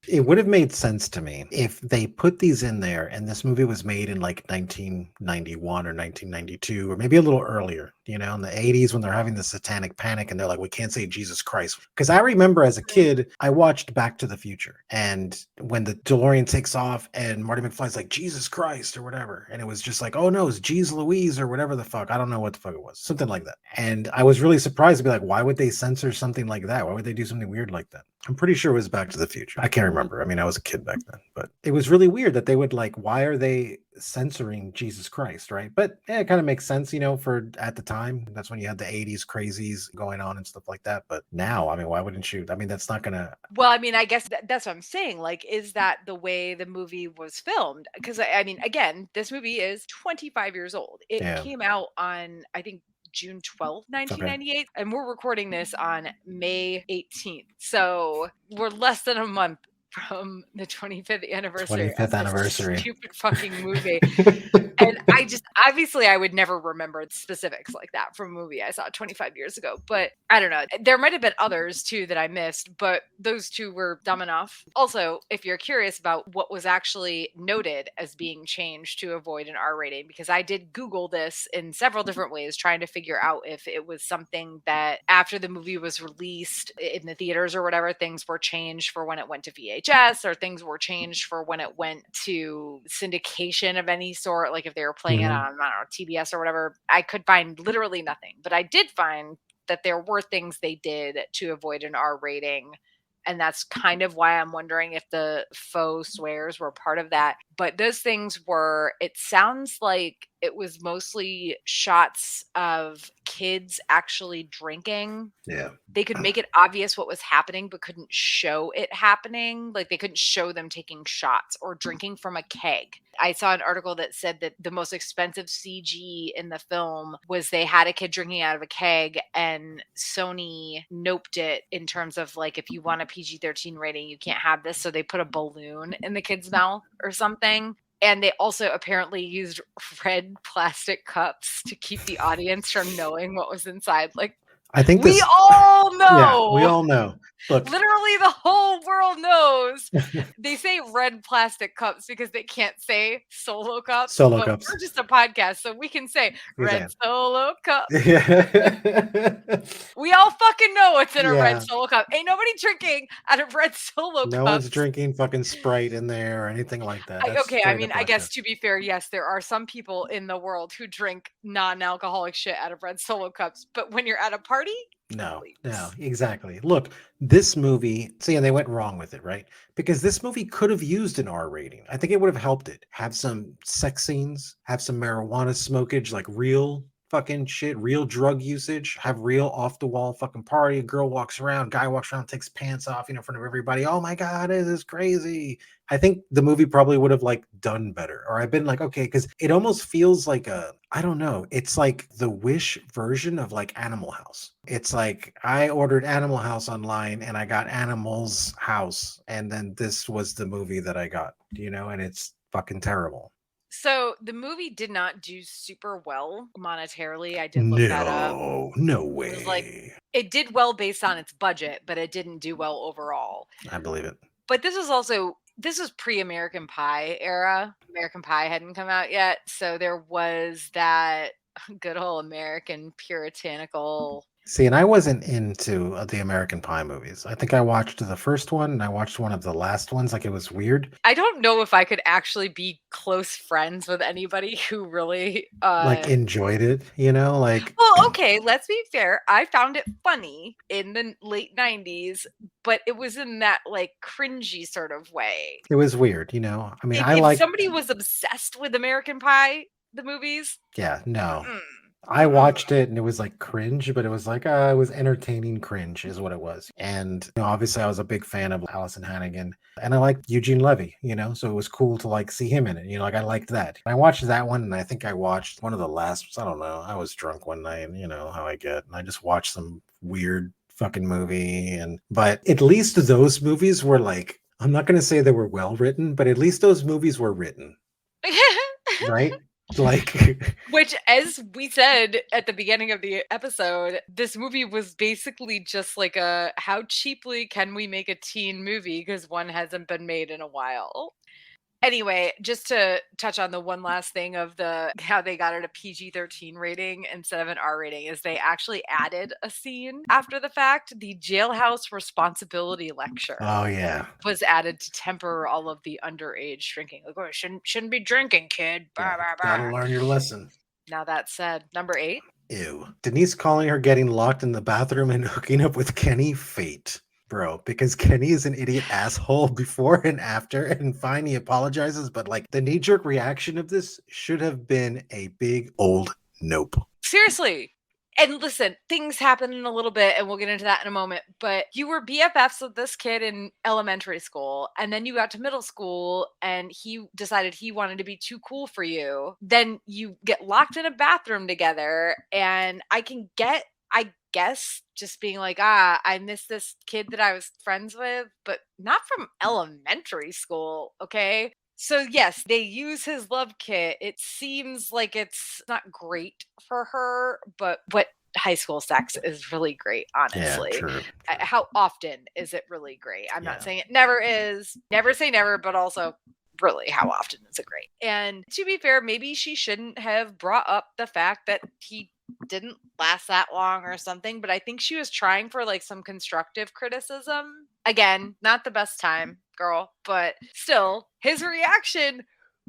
It would have made sense to me if they put these in there and this movie was made in like 1991 or 1992 or maybe a little earlier, you know, in the 80s when they're having the satanic panic and they're like, we can't say Jesus Christ. Because I remember as a kid, I watched Back to the Future, and when the DeLorean takes off and Marty McFly's like, Jesus Christ or whatever. And it was just like, oh no, it's Jeez Louise or whatever the fuck. I don't know what the fuck it was. Something like that. And I was really surprised to be like, why would they censor something like that? Why would they do something weird like that? I'm pretty sure it was Back to the Future. I can't remember. I mean, I was a kid back then, but it was really weird that they would like, why are they censoring Jesus Christ, right? But it kind of makes sense, you know, for at the time. That's when you had the 80s crazies going on and stuff like that. But now, I mean, why wouldn't you? I mean, that's not going to. Well, I mean, I guess that's what I'm saying. Like, is that the way the movie was filmed? Because, I mean, again, this movie is 25 years old. It came out on, I think, June 12th, 1998. And we're recording this on May 18th. So we're less than a month from the 25th anniversary 25th of this anniversary. stupid fucking movie. And I just, obviously, I would never remember specifics like that from a movie I saw 25 years ago. But I don't know. There might have been others too that I missed, but those two were dumb enough. Also, if you're curious about what was actually noted as being changed to avoid an R rating, because I did Google this in several different ways, trying to figure out if it was something that after the movie was released in the theaters or whatever, things were changed for when it went to VHS, or things were changed for when it went to syndication of any sort, like if they were playing it on, I don't know, TBS or whatever. I could find literally nothing, but I did find that there were things they did to avoid an R rating. And that's kind of why I'm wondering if the faux swears were part of that. But those things were, it sounds like it was mostly shots of kids actually drinking. Yeah. They could make it obvious what was happening, but couldn't show it happening. Like they couldn't show them taking shots or drinking from a keg. I saw an article that said that the most expensive CG in the film was they had a kid drinking out of a keg, and Sony noped it in terms of like, if you want a PG-13 rating, you can't have this. So they put a balloon in the kid's mouth or something. And they also apparently used red plastic cups to keep the audience from knowing what was inside. Like, I think we all know. Yeah, we all know. Look, literally the whole world knows. They say red plastic cups because they can't say solo cups. Solo cups. We're just a podcast, so we can say red solo cup. Yeah. We all fucking know what's in a Yeah. red solo cup. Ain't nobody drinking out of red solo cups. No one's drinking fucking Sprite in there or anything like that. Okay, I mean, I guess to be fair, yes, there are some people in the world who drink non-alcoholic shit out of red solo cups, but when you're at a party, No, exactly. Look, this movie, see, and they went wrong with it, right? Because this movie could have used an R rating. I think it would have helped it. Have some sex scenes, have some marijuana smokage, like real fucking shit, real drug usage, have real off the wall fucking party. A girl walks around, guy walks around, takes pants off, in front of everybody. Oh my God, this is crazy. I think the movie probably would have like done better, or I've been like, okay, because it almost feels like I don't know. It's like the Wish version of like Animal House. It's like I ordered Animal House online and I got Animals House, and then this was the movie that I got, and it's fucking terrible. So the movie did not do super well monetarily. I did look that up. No way. It was like, it did well based on its budget, but it didn't do well overall. I believe it. But this was pre-American Pie era. American Pie hadn't come out yet. So there was that good old American puritanical. See, and I wasn't into the American Pie movies. I think I watched the first one and I watched one of the last ones. Like, it was weird. I don't know if I could actually be close friends with anybody who really like enjoyed it, like. Well, okay, let's be fair. I found it funny in the late 90s, but it was in that like cringy sort of way. It was weird, I mean, if somebody was obsessed with American Pie, the movies. Yeah, no. I watched it and it was like cringe, but it was like it was entertaining cringe is what it was. And obviously I was a big fan of Allison Hannigan, and I liked Eugene Levy, so it was cool to like see him in it. Like I liked that. I watched that one, and I think I watched one of the last. I don't know. I was drunk one night, and how I get, and I just watched some weird fucking movie. But at least those movies were like, I'm not going to say they were well written, but at least those movies were written, right? Like, which, as we said at the beginning of the episode, this movie was basically just like how cheaply can we make a teen movie, because one hasn't been made in a while. Anyway, just to touch on the one last thing of how they got it a PG-13 rating instead of an R rating, is they actually added a scene after the fact. The jailhouse responsibility lecture. Oh yeah, was added to temper all of the underage drinking. Like, oh, shouldn't be drinking, kid. Bah, bah, bah. Gotta learn your lesson. Now that said, number 8. Ew. Denise calling her getting locked in the bathroom and hooking up with Kenny, fate. Bro, because Kenny is an idiot asshole before and after, and fine, he apologizes, but like the knee-jerk reaction of this should have been a big old nope. Seriously. And listen, things happen in a little bit, and we'll get into that in a moment, but you were BFFs with this kid in elementary school, and then you got to middle school, and he decided he wanted to be too cool for you. Then you get locked in a bathroom together, and I guess just being like, I miss this kid that I was friends with, but not from elementary school, okay? So yes, they use his love kit. It seems like it's not great for her, but what high school sex is really great, Yeah, honestly. true. How often is it really great? I'm not Yeah. saying it never is. Never say never, but also really how often is it great? And to be fair, maybe she shouldn't have brought up the fact that he didn't last that long or something, but I think she was trying for like some constructive criticism. Again, not the best time, girl, but still, his reaction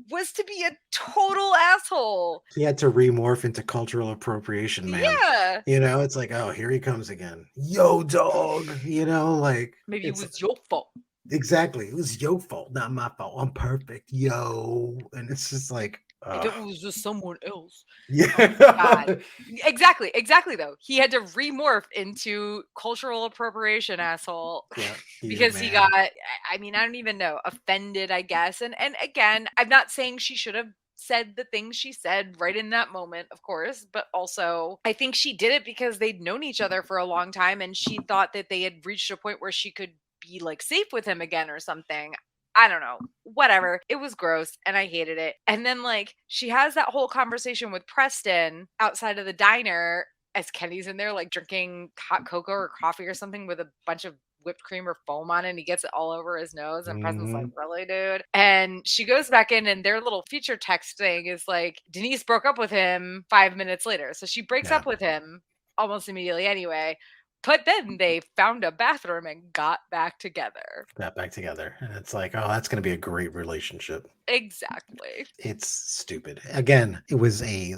was to be a total asshole. He had to remorph into cultural appropriation, man. Yeah. You know, it's like, oh, here he comes again. Yo, dog. You know, like Maybe it it's was your fault. exactly. It was your fault, not my fault. I'm perfect, yo. And it's just like, If it was just someone else. yeah. Oh God. Exactly though. He had to remorph into cultural appropriation asshole. Yeah, Because he got, I mean, I don't even know, offended, I guess. And again, I'm not saying she should have said the things she said right in that moment, of course, but also I think she did it because they'd known each other for a long time and she thought that they had reached a point where she could be like safe with him again or something. I don't know. Whatever. It was gross and I hated it. And then like she has that whole conversation with Preston outside of the diner as Kenny's in there like drinking hot cocoa or coffee or something with a bunch of whipped cream or foam on it and he gets it all over his nose and Preston's like, really, dude? And she goes back in and their little feature text thing is like, Denise broke up with him 5 minutes later. So she breaks up with him almost immediately anyway. But then they found a bathroom and got back together. And it's like, oh, that's going to be a great relationship. Exactly. It's stupid. Again, it was a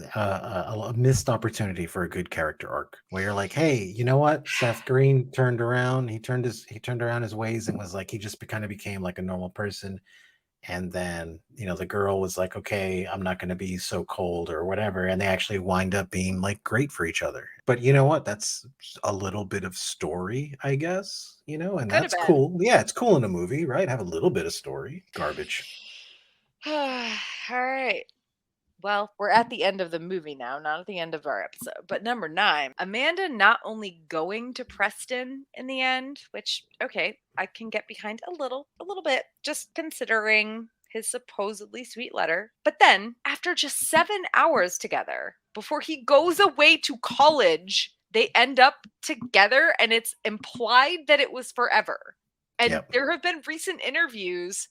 missed opportunity for a good character arc where you're like, hey, you know what? Seth Green turned around. He turned around his ways and was like, he just kind of became like a normal person. And then, you know, the girl was like, okay, I'm not going to be so cold or whatever. And they actually wind up being like great for each other. But you know what? That's a little bit of story, I guess, you know, and that's cool. Yeah, it's cool in a movie, right? Have a little bit of story. Garbage. All right. Well, we're at the end of the movie now, not at the end of our episode. But number 9, Amanda not only going to Preston in the end, which, okay, I can get behind a little bit, just considering his supposedly sweet letter. But then, after just 7 hours together, before he goes away to college, they end up together and it's implied that it was forever. And there have been recent interviews,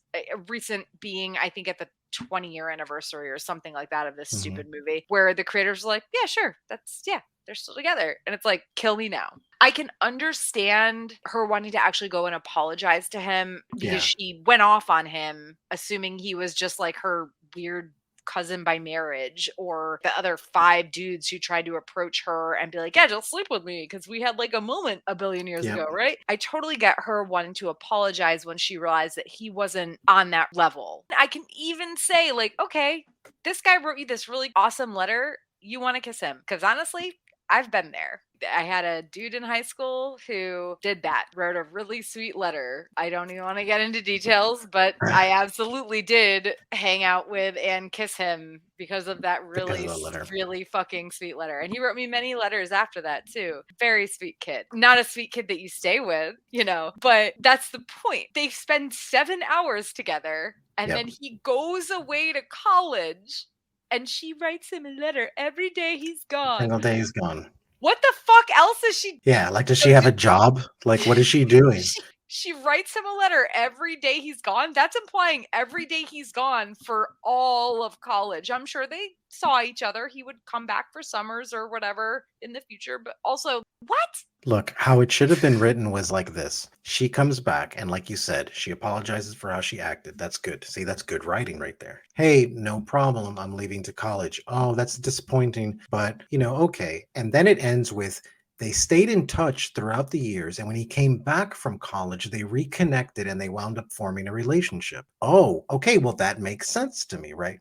recent being, I think, at the 20-year anniversary or something like that of this stupid movie, where the creators were like, yeah, sure, they're still together. And it's like, kill me now. I can understand her wanting to actually go and apologize to him because she went off on him, assuming he was just like her weird cousin by marriage or the other 5 dudes who tried to approach her and be like, yeah, just sleep with me because we had like a moment a billion years ago, right? I totally get her wanting to apologize when she realized that he wasn't on that level. I can even say like, okay, this guy wrote you this really awesome letter. You want to kiss him? Because honestly, I've been there. I had a dude in high school who did that, wrote a really sweet letter. I don't even want to get into details, but I absolutely did hang out with and kiss him because of that really fucking sweet letter. And he wrote me many letters after that too. Very sweet kid. Not a sweet kid that you stay with, you know, but that's the point. They spend 7 hours together and then he goes away to college and she writes him a letter every day he's gone. Single day he's gone. What the fuck else is she? Yeah, like, does she have a job? Like, what is she doing? She writes him a letter every day he's gone. That's implying every day he's gone for all of college. I'm sure they saw each other. He would come back for summers or whatever in the future. But also, what? Look, how it should have been written was like this. She comes back and like you said, she apologizes for how she acted. That's good. See, that's good writing right there. Hey, no problem. I'm leaving to college. Oh, that's disappointing. But, you know, okay. And then it ends with, they stayed in touch throughout the years, and when he came back from college, they reconnected and they wound up forming a relationship. Oh, okay, well, that makes sense to me, right?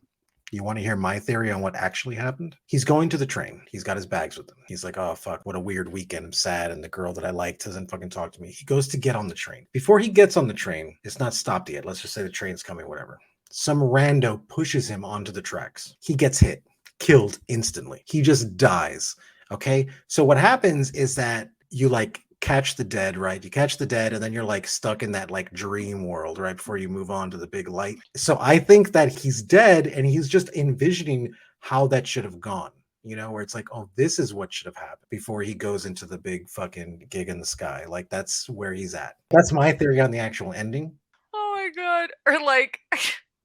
You want to hear my theory on what actually happened? He's going to the train. He's got his bags with him. He's like, oh, fuck, what a weird weekend. I'm sad, and the girl that I liked doesn't fucking talk to me. He goes to get on the train. Before he gets on the train, it's not stopped yet. Let's just say the train's coming, whatever. Some rando pushes him onto the tracks. He gets hit, killed instantly. He just dies Okay. So what happens is that you like catch the dead, right? You catch the dead, and then you're like stuck in that like dream world, right? Before you move on to the big light. So I think that he's dead and he's just envisioning how that should have gone. Where it's like, oh, this is what should have happened before he goes into the big fucking gig in the sky. Like, that's where he's at. That's my theory on the actual ending. Oh my God. Or like,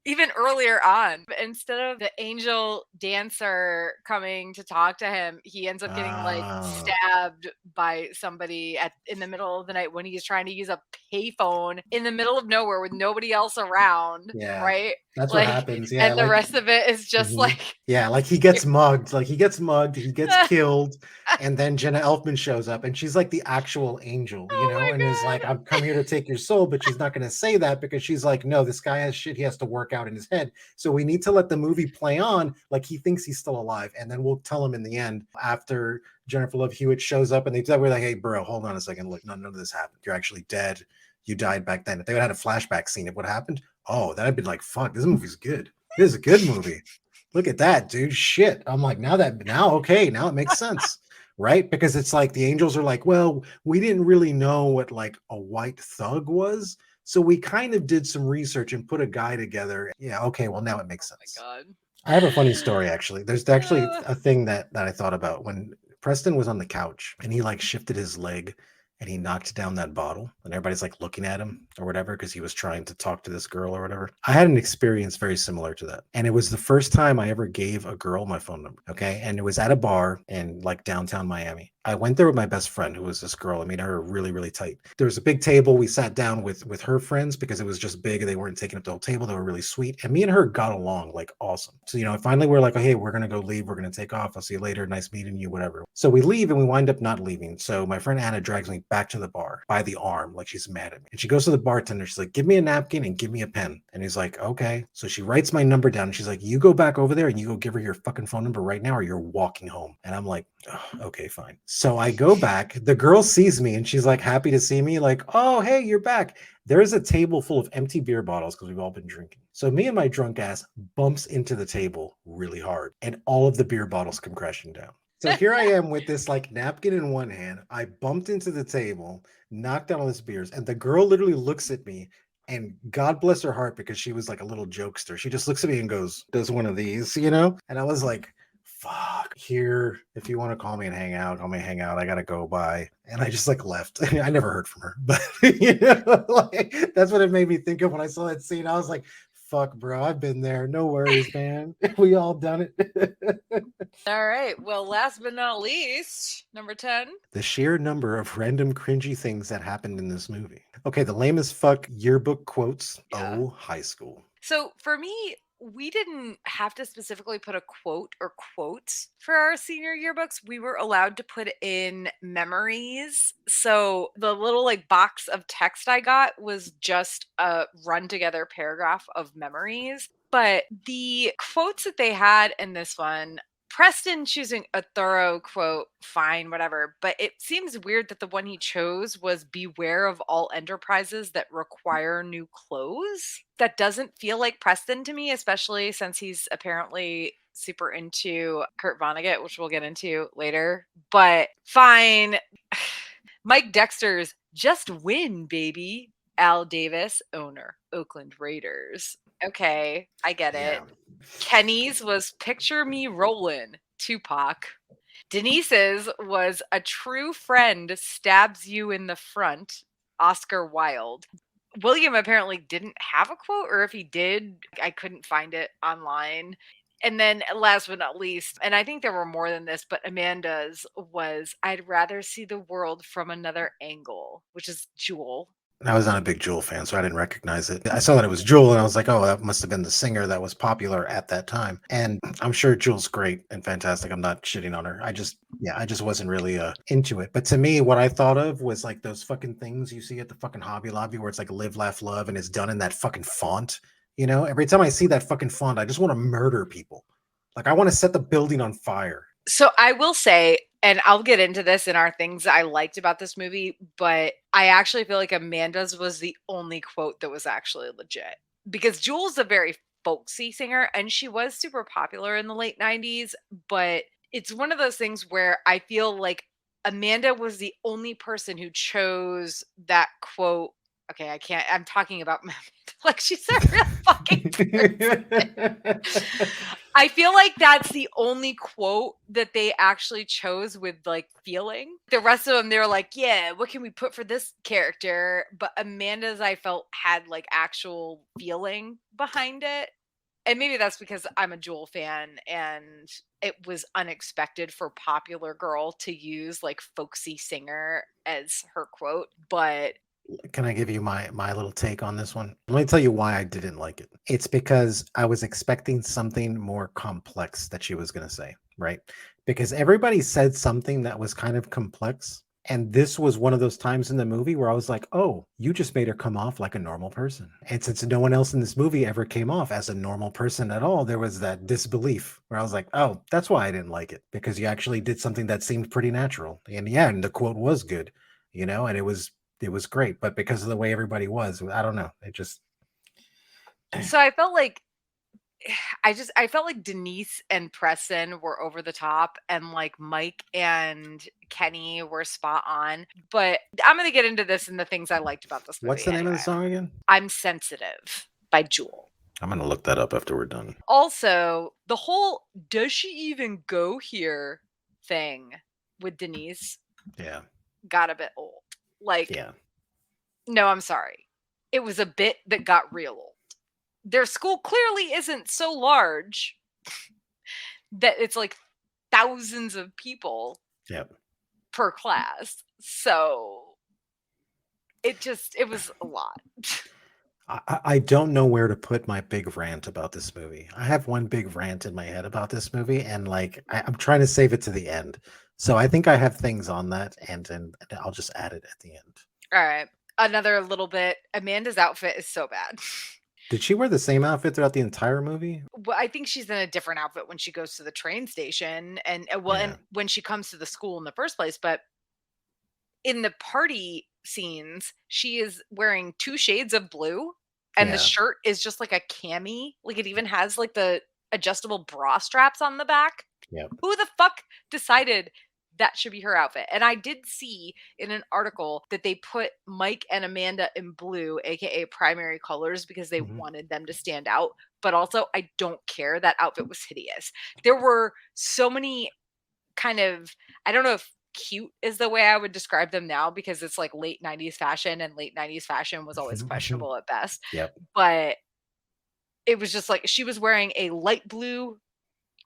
even earlier on, instead of the angel dancer coming to talk to him, he ends up getting like stabbed by somebody in the middle of the night when he's trying to use a payphone in the middle of nowhere with nobody else around. Yeah. Right. That's like, what happens. Yeah. And the rest of it is just like. Yeah, like he gets mugged. He gets killed. And then Jenna Elfman shows up and she's like the actual angel, and is like, I'm come here to take your soul, but she's not going to say that because she's like, no, this guy has shit he has to work out in his head. So we need to let the movie play on like he thinks he's still alive. And then we'll tell him in the end after Jennifer Love Hewitt shows up and we're like, hey, bro, hold on a second. Look, none of this happened. You're actually dead. You died back then. If they would have had a flashback scene of what happened, oh, that'd been like, fuck, this movie's good. This is a good movie. Look at that, dude. Shit. I'm like, now it makes sense. Right? Because it's like the angels are like, well, we didn't really know what like a white thug was. So we kind of did some research and put a guy together. Yeah, okay, well, now it makes sense. Oh my God. I have a funny story, actually. There's actually a thing that I thought about when Preston was on the couch and he like shifted his leg and he knocked down that bottle and everybody's like looking at him or whatever because he was trying to talk to this girl or whatever. I had an experience very similar to that. And it was the first time I ever gave a girl my phone number. Okay. And it was at a bar in like downtown Miami. I went there with my best friend, who was this girl. I made her really, really tight. There was a big table. We sat down with her friends because it was just big and they weren't taking up the whole table. They were really sweet. And me and her got along like awesome. So, finally we're like, oh, hey, we're going to go leave. We're going to take off. I'll see you later. Nice meeting you, whatever. So we leave and we wind up not leaving. So my friend Anna drags me back to the bar by the arm, like she's mad at me. And she goes to the bartender. She's like, give me a napkin and give me a pen. And he's like, okay. So she writes my number down and she's like, you go back over there and you go give her your fucking phone number right now or you're walking home. And I'm like, oh, okay, fine. So I go back. The girl sees me and she's like happy to see me. Like, oh, hey, you're back. There's a table full of empty beer bottles because we've all been drinking. So me and my drunk ass bumps into the table really hard and all of the beer bottles come crashing down. So here I am with this like napkin in one hand. I bumped into the table, knocked down all this beers, and the girl literally looks at me and God bless her heart because she was like a little jokester. She just looks at me and goes, does one of these, And I was like, fuck, here, if you want to call me and hang out, I gotta go, bye. And I just like left. I never heard from her, but that's what it made me think of when I saw that scene. I was like, fuck, bro, I've been there. No worries, man. We all done it. All right. Well, last but not least, number 10. The sheer number of random cringy things that happened in this movie. Okay, the lame as fuck yearbook quotes. Yeah. Oh, high school. So for me, we didn't have to specifically put a quote or quotes for our senior yearbooks. We were allowed to put in memories. So the little like box of text I got was just a run together paragraph of memories. But the quotes that they had in this one, Preston choosing a thorough quote, fine, whatever. But it seems weird that the one he chose was beware of all enterprises that require new clothes. That doesn't feel like Preston to me, especially since he's apparently super into Kurt Vonnegut, which we'll get into later. But fine. Mike Dexter's just win, baby. Al Davis, owner, Oakland Raiders. Okay, I get it. Kenny's was Picture Me Rollin', Tupac. Denise's was A True Friend Stabs You in the Front, Oscar Wilde. William apparently didn't have a quote, or if he did, I couldn't find it online. And then last but not least, and I think there were more than this, but Amanda's was I'd rather see the world from another angle, which is Jewel. I was not a big Jewel fan, so I didn't recognize it. I saw that it was Jewel, and I was like, oh, that must have been the singer that was popular at that time. And I'm sure Jewel's great and fantastic. I'm not shitting on her. I just wasn't really into it. But to me, what I thought of was like those fucking things you see at the fucking Hobby Lobby where it's like live, laugh, love, and it's done in that fucking font. Every time I see that fucking font, I just want to murder people. Like I want to set the building on fire. So I will say, and I'll get into this in our things I liked about this movie, but I actually feel like Amanda's was the only quote that was actually legit. Because Jewel's a very folksy singer, and she was super popular in the late 90s, but it's one of those things where I feel like Amanda was the only person who chose that quote. Okay, I'm talking about like she's a real fucking person. I feel like that's the only quote that they actually chose with like feeling. The rest of them, they were like, yeah, what can we put for this character? But Amanda's, I felt, had like actual feeling behind it. And maybe that's because I'm a Jewel fan and it was unexpected for Popular Girl to use like folksy singer as her quote. But can I give you my little take on this one? Let me tell you why I didn't like it. It's because I was expecting something more complex that she was going to say, right? Because everybody said something that was kind of complex. And this was one of those times in the movie where I was like, oh, you just made her come off like a normal person. And since no one else in this movie ever came off as a normal person at all, there was that disbelief where I was like, oh, that's why I didn't like it, because you actually did something that seemed pretty natural. And yeah, and the quote was good, and it was great. But because of the way everybody was, I don't know. It just. So I felt like I felt like Denise and Preston were over the top and like Mike and Kenny were spot on. But I'm going to get into this and the things I liked about this movie. What's the name of the song again? I'm Sensitive by Jewel. I'm going to look that up after we're done. Also, the whole does she even go here thing with Denise got a bit old. Like, no, I'm sorry. It was a bit that got real old. Their school clearly isn't so large that it's like thousands of people per class. So it was a lot. I don't know where to put my big rant about this movie. I have one big rant in my head about this movie, and like I'm trying to save it to the end. So I think I have things on that, and I'll just add it at the end. All right. Another little bit. Amanda's outfit is so bad. Did she wear the same outfit throughout the entire movie? Well, I think she's in a different outfit when she goes to the train station and when she comes to the school in the first place. But in the party scenes, she is wearing 2 shades of blue and the shirt is just like a cami. Like it even has like the adjustable bra straps on the back. Yep. Who the fuck decided that should be her outfit? And I did see in an article that they put Mike and Amanda in blue, aka primary colors, because they wanted them to stand out. But also, I don't care. That outfit was hideous. There were so many kind of, I don't know if cute is the way I would describe them now, because it's like late 90s fashion, and late 90s fashion was always questionable at best. Yep. But it was just like she was wearing a light blue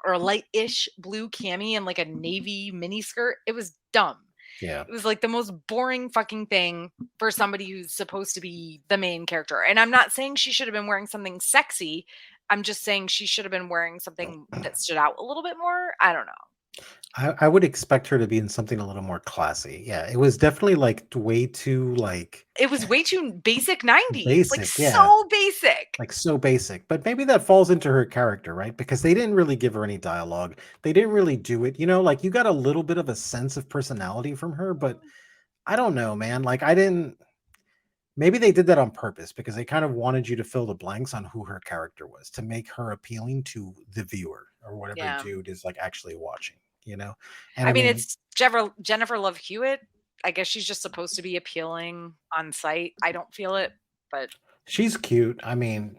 or a light-ish blue cami and like a navy mini skirt. It was dumb. Yeah. It was like the most boring fucking thing for somebody who's supposed to be the main character. And I'm not saying she should have been wearing something sexy. I'm just saying she should have been wearing something that stood out a little bit more. I don't know. I would expect her to be in something a little more classy. Yeah, it was definitely like way too like. It was way too basic 90s. Basic, like so basic. Like so basic. But maybe that falls into her character, right? Because they didn't really give her any dialogue. They didn't really do it. Like you got a little bit of a sense of personality from her, but I don't know, man. Like I didn't. Maybe they did that on purpose because they kind of wanted you to fill the blanks on who her character was to make her appealing to the viewer or whatever dude is like actually watching, And I mean, it's Jennifer Love Hewitt. I guess she's just supposed to be appealing on sight. I don't feel it, but she's cute. I mean,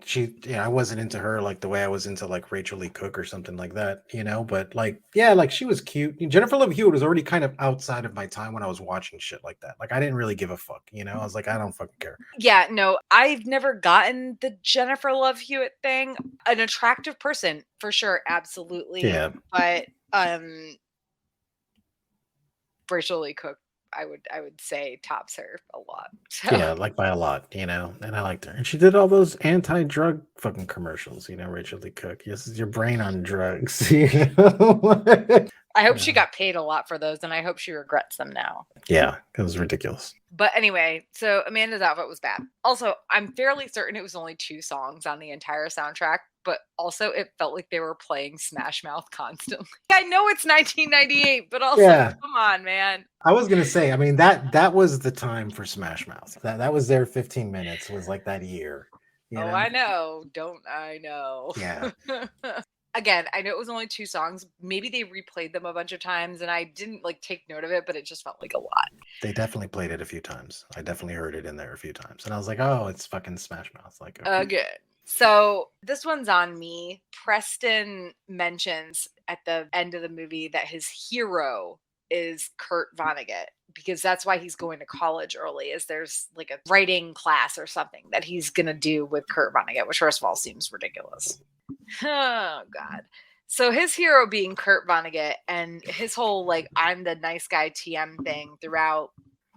I wasn't into her like the way I was into like Rachel Lee Cook or something like that, but like, yeah, like she was cute. Jennifer Love Hewitt was already kind of outside of my time when I was watching shit like that. Like I didn't really give a fuck, I was like, I don't fucking care. Yeah, no, I've never gotten the Jennifer Love Hewitt thing. An attractive person for sure. Absolutely. Yeah. But, Rachel Lee Cook, I would say tops her a lot. So. Yeah, like by a lot, and I liked her. And she did all those anti-drug fucking commercials, Rachel Lee Cook. This is your brain on drugs. I hope she got paid a lot for those, and I hope she regrets them now. Yeah, it was ridiculous. But anyway, so Amanda's outfit was bad. Also, I'm fairly certain it was only 2 songs on the entire soundtrack, but also it felt like they were playing Smash Mouth constantly. I know it's 1998, but also, come on, man. I was going to say, I mean, that was the time for Smash Mouth. That was their 15 minutes was like that year. I know. Don't I know? Yeah. Again, I know it was only 2 songs. Maybe they replayed them a bunch of times and I didn't like take note of it, but it just felt like a lot. They definitely played it a few times. I definitely heard it in there a few times. And I was like, oh, it's fucking Smash Mouth. Like, okay. Good. So this one's on me. Preston mentions at the end of the movie that his hero is Kurt Vonnegut because that's why he's going to college early is there's like a writing class or something that he's going to do with Kurt Vonnegut, which first of all seems ridiculous. Oh, God. So his hero being Kurt Vonnegut and his whole, like, I'm the nice guy TM thing throughout.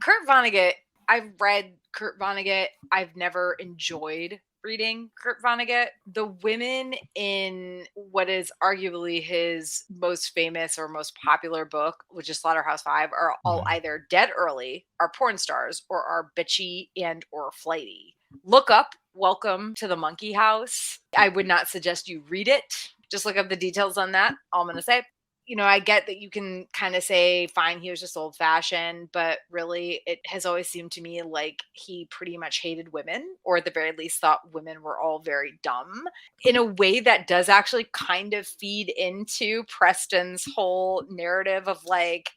Kurt Vonnegut, I've read Kurt Vonnegut. I've never enjoyed reading Kurt Vonnegut. The women in what is arguably his most famous or most popular book, which is Slaughterhouse-Five, are all either dead early, are porn stars, or are bitchy and or flighty. Look up Welcome to the Monkey House. I would not suggest you read it. Just look up the details on that. All I'm going to say. You know, I get that you can kind of say, fine, he was just old fashioned, but really it has always seemed to me like he pretty much hated women, or at the very least thought women were all very dumb in a way that does actually kind of feed into Preston's whole narrative of like,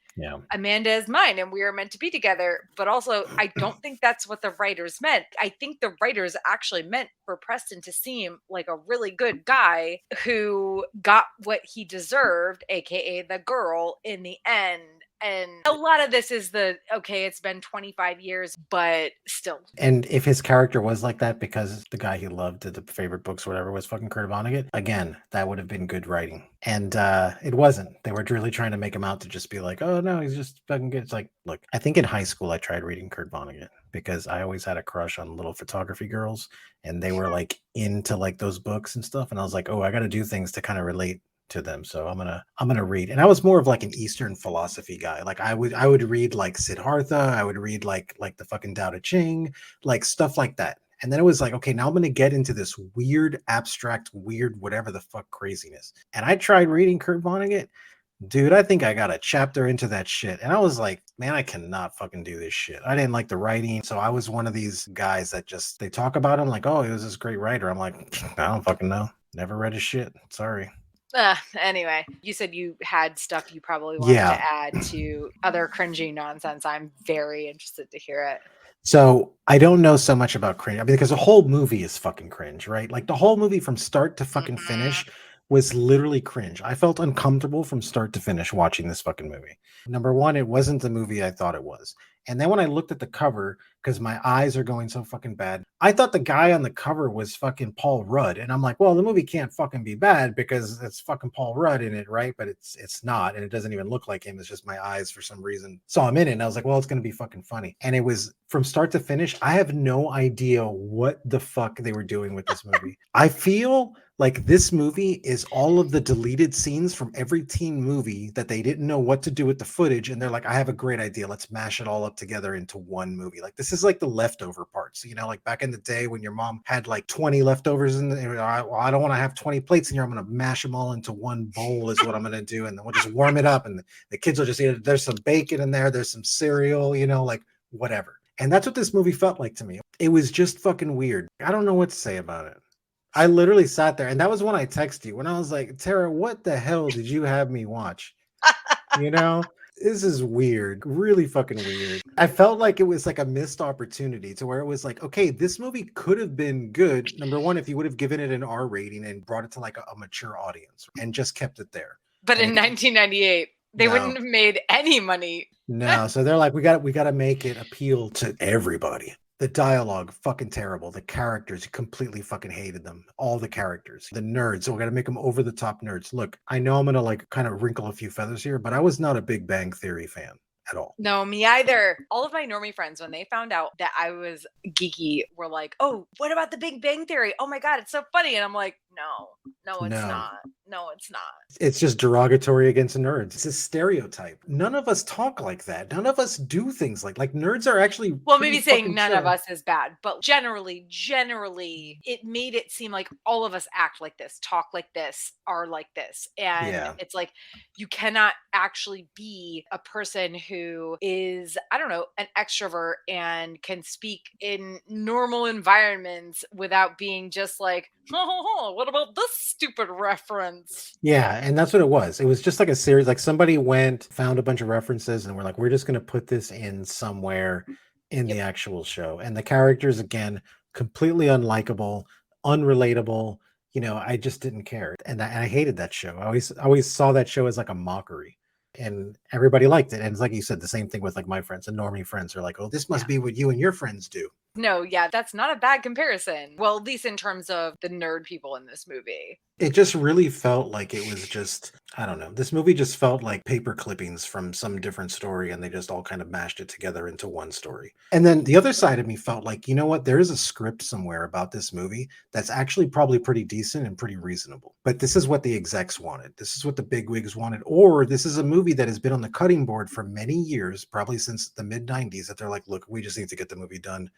Amanda is mine and we are meant to be together. But also, I don't think that's what the writers meant. I think the writers actually meant for Preston to seem like a really good guy who got what he deserved, aka the girl, in the end. And a lot of this is okay, it's been 25 years, but still. And if his character was like that because the guy he loved, the favorite books, whatever, was fucking Kurt Vonnegut, again, that would have been good writing. And it wasn't. They were really trying to make him out to just be like, oh, no, he's just fucking good. It's like, look, I think in high school I tried reading Kurt Vonnegut because I always had a crush on little photography girls. And they were like into like those books and stuff. And I was like, oh, I got to do things to kind of relate to them, so I'm gonna read. And I was more of like an Eastern philosophy guy. Like I would read like Siddhartha, I would read like the fucking Tao Te Ching, like stuff like that. And then it was like, okay, now I'm gonna get into this weird, abstract, weird, whatever the fuck craziness. And I tried reading Kurt Vonnegut. Dude, I think I got a chapter into that shit. And I was like, man, I cannot fucking do this shit. I didn't like the writing. So I was one of these guys that just, they talk about him like, oh, he was this great writer. I'm like, I don't fucking know. Never read his shit. Sorry. Anyway, you said you had stuff you probably wanted to add to other cringy nonsense. I'm very interested to hear it. So I don't know so much about cringe. I mean, because the whole movie is fucking cringe, right? Like the whole movie from start to fucking finish was literally cringe. I felt uncomfortable from start to finish watching this fucking movie. Number one, it wasn't the movie I thought it was. And then when I looked at the cover, because my eyes are going so fucking bad, I thought the guy on the cover was fucking Paul Rudd. And I'm like, well, the movie can't fucking be bad because it's fucking Paul Rudd in it, right? But it's not. And it doesn't even look like him. It's just my eyes for some reason saw him in it. And I was like, well, it's going to be fucking funny. And it was from start to finish. I have no idea what the fuck they were doing with this movie. I feel like this movie is all of the deleted scenes from every teen movie that they didn't know what to do with the footage. And they're like, I have a great idea. Let's mash it all up together into one movie. Like this is like the leftover parts, you know, like back in the day when your mom had like 20 leftovers in well, I don't want to have 20 plates in here. I'm going to mash them all into one bowl is what I'm going to do. And then we'll just warm it up and the kids will just eat it. There's some bacon in there. There's some cereal, you know, like whatever. And that's what this movie felt like to me. It was just fucking weird. I don't know what to say about it. I literally sat there, and that was when I texted you, when I was like, Tara, what the hell did you have me watch? You know, this is weird, really fucking weird. I felt like it was like a missed opportunity to where it was like, okay, this movie could have been good. Number one, if you would have given it an R rating and brought it to like a mature audience and just kept it there. But in 1998, they wouldn't have made any money. No, so they're like, we got to make it appeal to everybody. The dialogue, fucking terrible. The characters, completely fucking hated them. All the characters. The nerds, so we got to make them over the top nerds. Look, I know I'm going to like kind of wrinkle a few feathers here, but I was not a Big Bang Theory fan at all. No, me either. All of my normie friends, when they found out that I was geeky, were like, oh, what about the Big Bang Theory? Oh my God, it's so funny. And I'm like, no, it's not. No, it's not. It's just derogatory against nerds. It's a stereotype. None of us talk like that. None of us do things like nerds are actually. Well, maybe saying none of us is bad, but generally, it made it seem like all of us act like this, talk like this, are like this. And it's like, you cannot actually be a person who is, I don't know, an extrovert and can speak in normal environments without being just like, Oh, what about this stupid reference? Yeah, and that's what it was. It was just like a series. Like somebody went, found a bunch of references, and we're like, we're just going to put this in somewhere in the Yep. actual show. And the characters, again, completely unlikable, unrelatable. I just didn't care, and I hated that show. I always saw that show as like a mockery, and everybody liked it. And it's like you said, the same thing with like my friends and normie friends are like, oh, this must Yeah. be what you and your friends do. No, yeah, that's not a bad comparison. Well, at least in terms of the nerd people in this movie. It just really felt like it was just, I don't know. This movie just felt like paper clippings from some different story, and they just all kind of mashed it together into one story. And then the other side of me felt like, you know what? There is a script somewhere about this movie that's actually probably pretty decent and pretty reasonable. But this is what the execs wanted. This is what the bigwigs wanted. Or this is a movie that has been on the cutting board for many years, probably since the mid 90s, that they're like, look, we just need to get the movie done.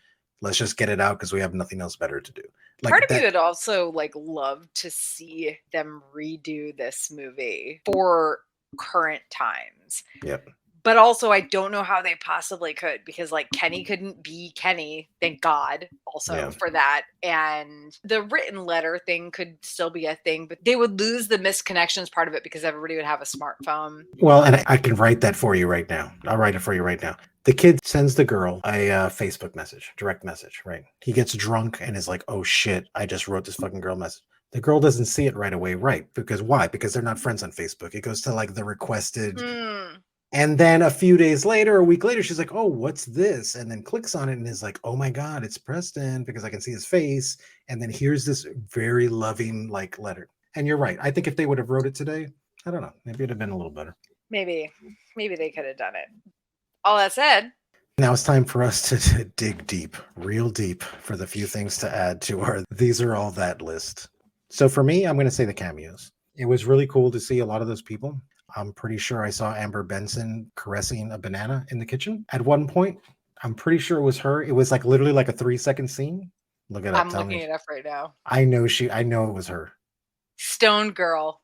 Let's just get it out because we have nothing else better to do. Like Part of that. me would also like love to see them redo this movie for current times. Yep. But also, I don't know how they possibly could, because like Kenny couldn't be Kenny, thank God, also for that. And the written letter thing could still be a thing, but they would lose the misconnections part of it because everybody would have a smartphone. Well, and I can write that for you right now. I'll write it for you right now. The kid sends the girl a Facebook message, direct message, right? He gets drunk and is like, oh shit, I just wrote this fucking girl message. The girl doesn't see it right away, right? Because why? Because they're not friends on Facebook. It goes to like the requested. And then a few days later, a week later, she's like, oh, what's this? And then clicks on it and is like, oh my God, it's Preston, because I can see his face. And then here's this very loving like letter. And you're right. I think if they would have wrote it today, I don't know, maybe it'd have been a little better. Maybe they could have done it. All that said, now it's time for us to dig deep, real deep, for the few things to add to our These Are All That list. So for me, I'm going to say the cameos. It was really cool to see a lot of those people. I'm pretty sure I saw Amber Benson caressing a banana in the kitchen at one point. I'm pretty sure it was her. It was like literally like a 3-second scene. Look it up. I'm looking it up right now. I know it was her. Stone Girl.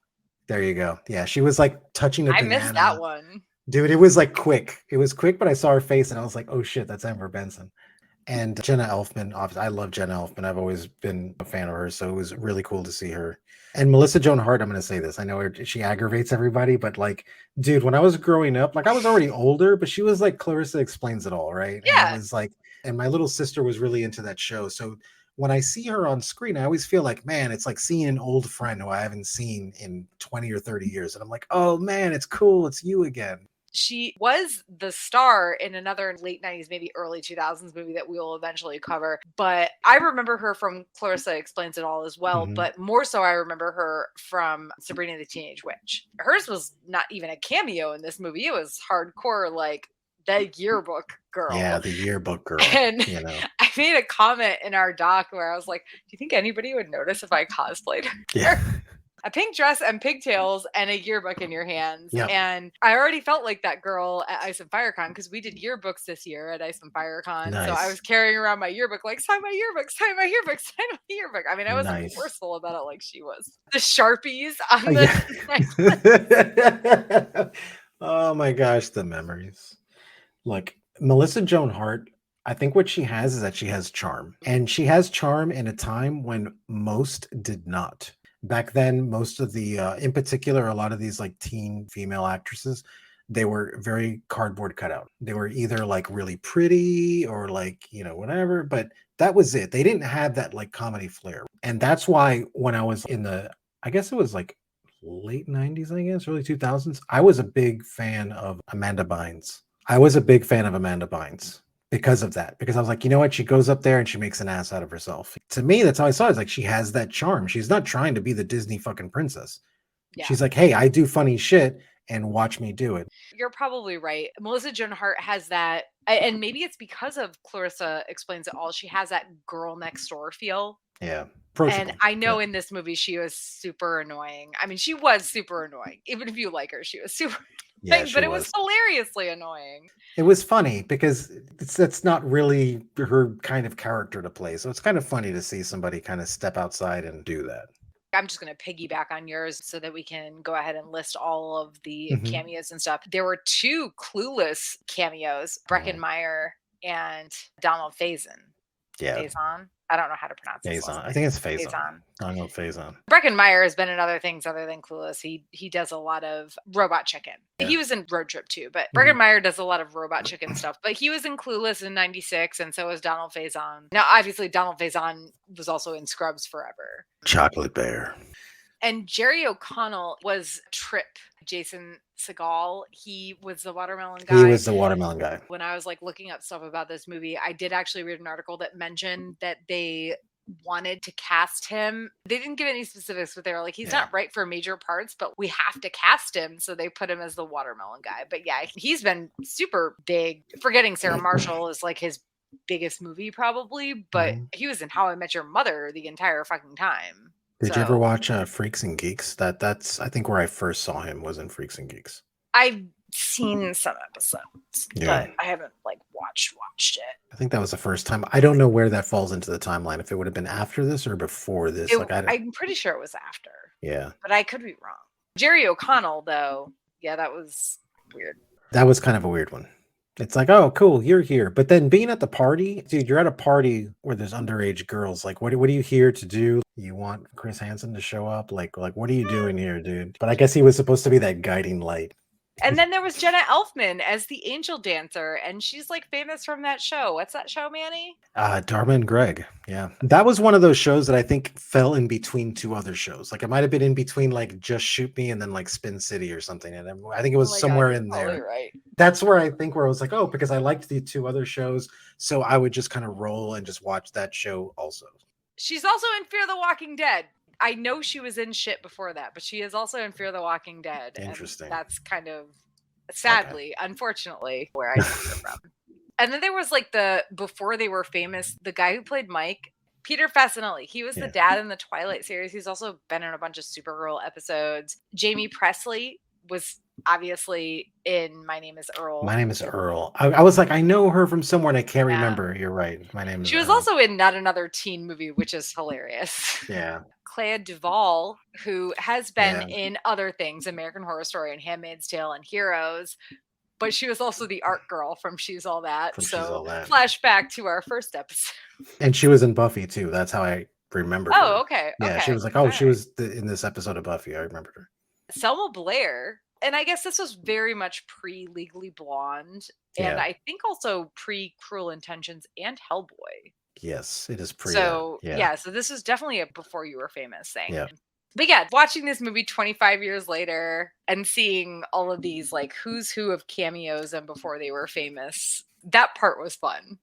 There you go. Yeah, she was like touching a banana. I missed that one. Dude, it was like quick. It was quick, but I saw her face and I was like, oh shit, that's Amber Benson. And Jenna Elfman, obviously, I love Jenna Elfman. I've always been a fan of her, so it was really cool to see her. And Melissa Joan Hart, I'm going to say this. I know she aggravates everybody, but like, dude, when I was growing up, like I was already older, but she was like Clarissa Explains It All, right? Yeah. And it was like, and my little sister was really into that show. So when I see her on screen, I always feel like, man, it's like seeing an old friend who I haven't seen in 20 or 30 years. And I'm like, oh man, it's cool. It's you again. She was the star in another late 90s, maybe early 2000s movie that we will eventually cover. But I remember her from Clarissa Explains It All as well. But more so, I remember her from Sabrina the Teenage Witch. Hers was not even a cameo in this movie. It was hardcore, like the yearbook girl. Yeah, the yearbook girl. And I made a comment in our doc where I was like, do you think anybody would notice if I cosplayed her? Yeah. A pink dress and pigtails and a yearbook in your hands. Yep. And I already felt like that girl at Ice and FireCon because we did yearbooks this year at Ice and FireCon. Nice. So I was carrying around my yearbook, like, sign my yearbook, sign my yearbook, sign my yearbook. I mean, I wasn't forceful about it like she was. The Sharpies on the Oh my gosh, the memories. Look, Melissa Joan Hart, I think what she has is that she has charm. And she has charm in a time when most did not. Back then, most of the, in particular, a lot of these like teen female actresses, they were very cardboard cutout. They were either like really pretty or like, whatever, but that was it. They didn't have that like comedy flair. And that's why when I was in I guess it was like late 90s, I guess, early 2000s, I was a big fan of Amanda Bynes. Because of that, because I was like, you know what? She goes up there and she makes an ass out of herself. To me, that's how I saw it. It's like she has that charm. She's not trying to be the Disney fucking princess. Yeah. She's like, hey, I do funny shit and watch me do it. You're probably right. Melissa Joan Hart has that, and maybe it's because of Clarissa Explains It All. She has that girl next door feel. Yeah. And I know in this movie she was super annoying. I mean, she was super annoying. Even if you like her, she was super annoying, but it was hilariously annoying. It was funny because that's not really her kind of character to play. So it's kind of funny to see somebody kind of step outside and do that. I'm just going to piggyback on yours so that we can go ahead and list all of the cameos and stuff. There were 2 Clueless cameos, Breckin Meyer and Donald Faison. Yeah. Faison. I don't know how to pronounce his Faison. last name. I think it's Faison. Faison. I know Faison. Breckenmeyer has been in other things other than Clueless. He does a lot of Robot Chicken. Yeah. He was in Road Trip too, but Breckenmeyer does a lot of Robot Chicken stuff. But he was in Clueless in '96, and so was Donald Faison. Now, obviously, Donald Faison was also in Scrubs forever. Chocolate Bear. And Jerry O'Connell was Trip. Jason Segel, he was the watermelon guy. He was the watermelon guy. When I was like looking up stuff about this movie, I did actually read an article that mentioned that they wanted to cast him. They didn't give any specifics, but they were like, he's not right for major parts, but we have to cast him. So they put him as the watermelon guy. But yeah, he's been super big. Forgetting Sarah Marshall is like his biggest movie probably, but he was in How I Met Your Mother the entire fucking time. Did you ever watch Freaks and Geeks? That's I think where I first saw him was in Freaks and Geeks. I've seen some episodes, but I haven't like watched it. I think that was the first time. I don't know where that falls into the timeline. If it would have been after this or before this. I'm pretty sure it was after. Yeah. But I could be wrong. Jerry O'Connell, though, yeah, that was weird. That was kind of a weird one. It's like, oh, cool, you're here. But then being at the party, dude, you're at a party where there's underage girls. Like, what are you here to do? You want Chris Hansen to show up? Like, what are you doing here, dude? But I guess he was supposed to be that guiding light. And then there was Jenna Elfman as the angel dancer, and she's like famous from that show. What's that show, Manny? Dharma and Greg. Yeah. That was one of those shows that I think fell in between two other shows. Like it might have been in between like Just Shoot Me and then like Spin City or something. And I think it was somewhere in there. Right. That's where I was like, oh, because I liked the two other shows. So I would just kind of roll and just watch that show also. She's also in Fear the Walking Dead. I know she was in shit before that, but she is also in Fear the Walking Dead. Interesting. And that's kind of sadly, unfortunately, where I know her from. And then there was like before they were famous, the guy who played Mike, Peter Fasinelli. He was the dad in the Twilight series. He's also been in a bunch of Supergirl episodes. Jamie Presley was obviously in My Name is Earl. My Name is Earl. I was like, I know her from somewhere and I can't remember. You're right. My name is She was Earl. also in Not Another Teen Movie, which is hilarious. Yeah. Clea Duvall, who has been in other things, American Horror Story and Handmaid's Tale and Heroes, but she was also the art girl from She's All That. Flashback to our first episode. And she was in Buffy too. That's how I remember her. Oh, okay. Yeah, she was like, she was in this episode of Buffy. I remembered her. Selma Blair. And I guess this was very much pre-Legally Blonde. And I think also pre-Cruel Intentions and Hellboy. Yes, it is pre. So, so this is definitely a before you were famous thing. Yeah. But yeah, watching this movie 25 years later and seeing all of these like who's who of cameos and before they were famous, that part was fun.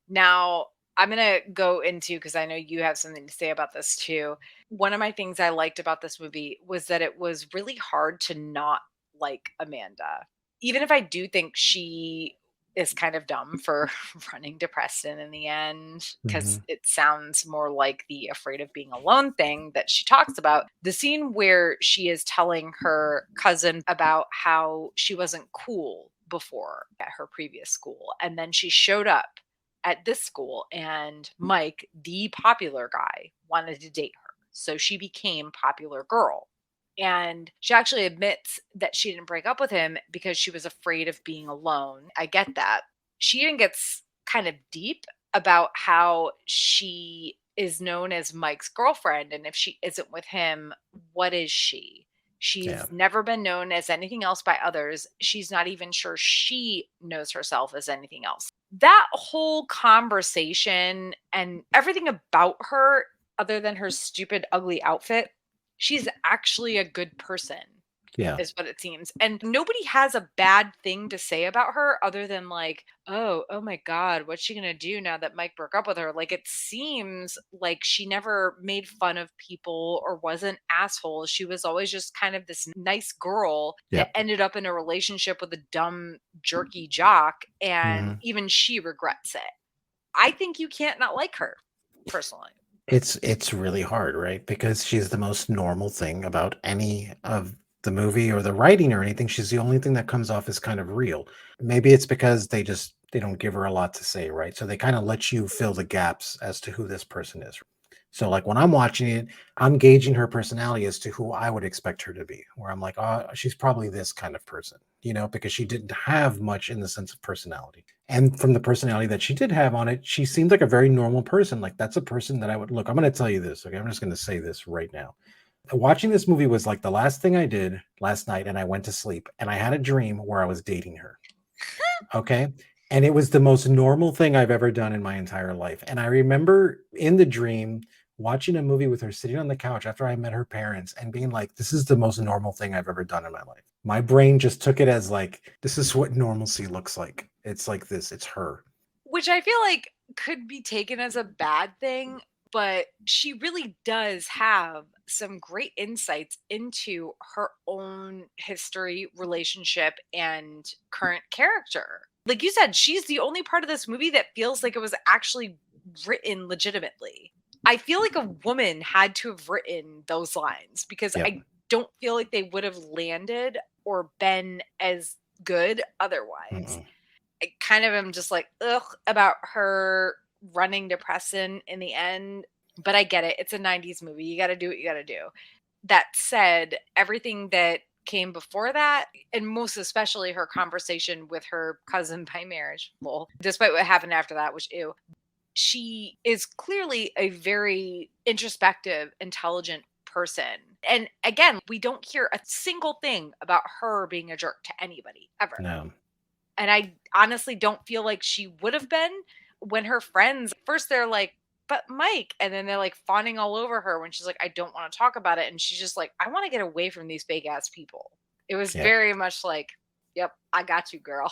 Now, I'm going to go into, because I know you have something to say about this too. One of my things I liked about this movie was that it was really hard to not like Amanda. Even if I do think she is kind of dumb for running to Preston in the end, because it sounds more like the afraid of being alone thing that she talks about. The scene where she is telling her cousin about how she wasn't cool before at her previous school. And then she showed up at this school and Mike, the popular guy, wanted to date her. So she became popular girl. And she actually admits that she didn't break up with him because she was afraid of being alone. I get that. She even gets kind of deep about how she is known as Mike's girlfriend. And if she isn't with him, what is she? She's never been known as anything else by others. She's not even sure she knows herself as anything else. That whole conversation and everything about her, other than her stupid, ugly outfit, she's actually a good person, is what it seems. And nobody has a bad thing to say about her other than like, oh my God, what's she going to do now that Mike broke up with her? Like, it seems like she never made fun of people or was an asshole. She was always just kind of this nice girl that ended up in a relationship with a dumb, jerky jock. And even she regrets it. I think you can't not like her, personally. It's really hard, right? Because she's the most normal thing about any of the movie or the writing or anything. She's the only thing that comes off as kind of real. Maybe it's because they don't give her a lot to say, right? So they kind of let you fill the gaps as to who this person is. So like when I'm watching it, I'm gauging her personality as to who I would expect her to be, where I'm like, oh, she's probably this kind of person, because she didn't have much in the sense of personality. And from the personality that she did have on it, she seemed like a very normal person. Like that's a person that I would look. I'm going to tell you this. Okay. I'm just going to say this right now. Watching this movie was like the last thing I did last night, and I went to sleep and I had a dream where I was dating her. Okay. And it was the most normal thing I've ever done in my entire life. And I remember in the dream watching a movie with her sitting on the couch after I met her parents and being like, this is the most normal thing I've ever done in my life. My brain just took it as like, this is what normalcy looks like. It's like this, it's her. Which I feel like could be taken as a bad thing, but she really does have some great insights into her own history, relationship, and current character. Like you said, she's the only part of this movie that feels like it was actually written legitimately. I feel like a woman had to have written those lines because I don't feel like they would have landed or been as good otherwise. I kind of am just like, ugh, about her running to Preston in the end. But I get it. It's a 90s movie. You got to do what you got to do. That said, everything that came before that, and most especially her conversation with her cousin by marriage, despite what happened after that, which, ew, she is clearly a very introspective, intelligent person. And again, we don't hear a single thing about her being a jerk to anybody ever. No. And I honestly don't feel like she would have been when her friends, first they're like, but Mike, and then they're like fawning all over her when she's like, I don't want to talk about it. And she's just like, I want to get away from these fake ass people. It was very much like, yep, I got you, girl.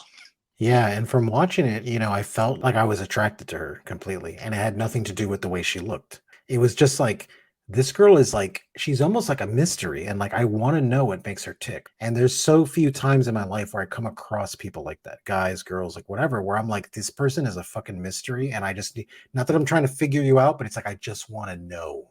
Yeah. And from watching it, I felt like I was attracted to her completely. And it had nothing to do with the way she looked. It was just like, this girl is like, she's almost like a mystery. And like, I want to know what makes her tick. And there's so few times in my life where I come across people like that, guys, girls, like whatever, where I'm like, this person is a fucking mystery. And I just need, not that I'm trying to figure you out, but it's like, I just want to know.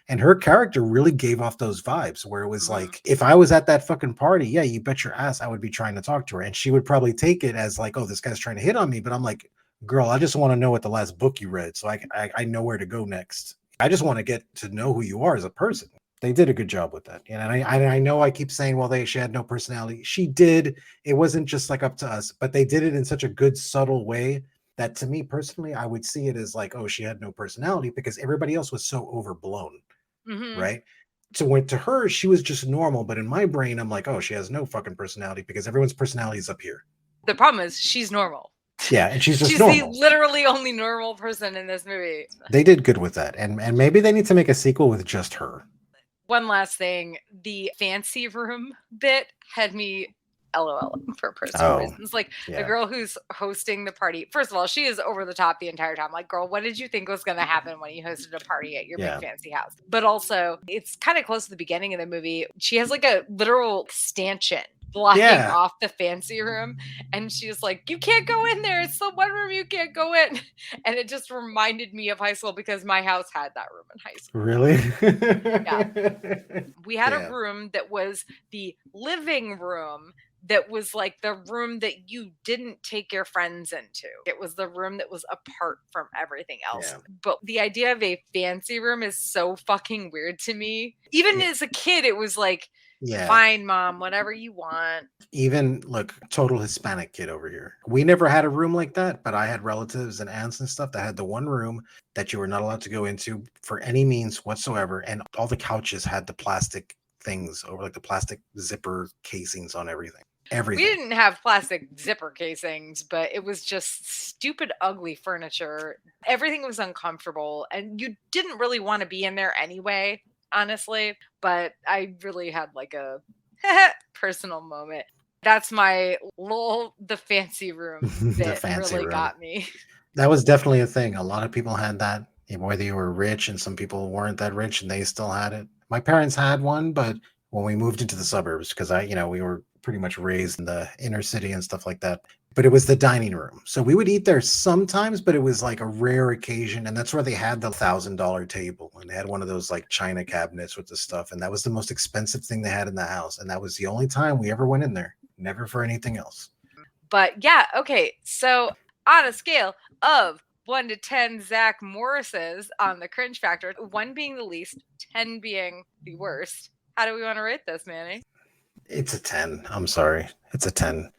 And her character really gave off those vibes where it was like, if I was at that fucking party, yeah, you bet your ass I would be trying to talk to her. And she would probably take it as like, oh, this guy's trying to hit on me. But I'm like, girl, I just want to know what the last book you read. So I know where to go next. I just want to get to know who you are as a person. They did a good job with that. And I know I keep saying, well, she had no personality. She did. It wasn't just like up to us, but they did it in such a good, subtle way that to me personally, I would see it as like, oh, she had no personality because everybody else was so overblown. Right. So to her, she was just normal. But in my brain, I'm like, oh, she has no fucking personality because everyone's personality is up here. The problem is she's normal. Yeah, and she's she's normal. The literally only normal person in this movie. They did good with that. And maybe they need to make a sequel with just her. One last thing, the fancy room bit had me LOL for personal reasons. Like the girl who's hosting the party. First of all, she is over the top the entire time. Like, girl, what did you think was going to happen when you hosted a party at your big fancy house? But also, it's kind of close to the beginning of the movie. She has like a literal stanchion blocking off the fancy room, and she's like, you can't go in there, it's the one room you can't go in. And it just reminded me of high school because my house had that room in high school. Really? We had a room that was the living room, that was like the room that you didn't take your friends into. It was the room that was apart from everything else. But the idea of a fancy room is so fucking weird to me. Even as a kid, it was like, fine, mom, whatever you want. Even look, total Hispanic kid over here. We never had a room like that, but I had relatives and aunts and stuff that had the one room that you were not allowed to go into for any means whatsoever. And all the couches had the plastic things over, like the plastic zipper casings on everything. Everything. We didn't have plastic zipper casings, but it was just stupid, ugly furniture. Everything was uncomfortable, and you didn't really want to be in there anyway, honestly. But I really had like a personal moment. That's my the fancy room that really got me. That was definitely a thing. A lot of people had that, whether you were rich, and some people weren't that rich and they still had it. My parents had one, but when we moved into the suburbs, because we were pretty much raised in the inner city and stuff like that. But it was the dining room. So we would eat there sometimes, but it was like a rare occasion. And that's where they had the $1,000 table. And they had one of those like china cabinets with the stuff. And that was the most expensive thing they had in the house. And that was the only time we ever went in there. Never for anything else. But yeah, okay. So on a scale of 1 to 10 Zach Morrises on the Cringe Factor, 1 being the least, 10 being the worst. How do we want to rate this, Manny? It's a 10. I'm sorry. It's a 10.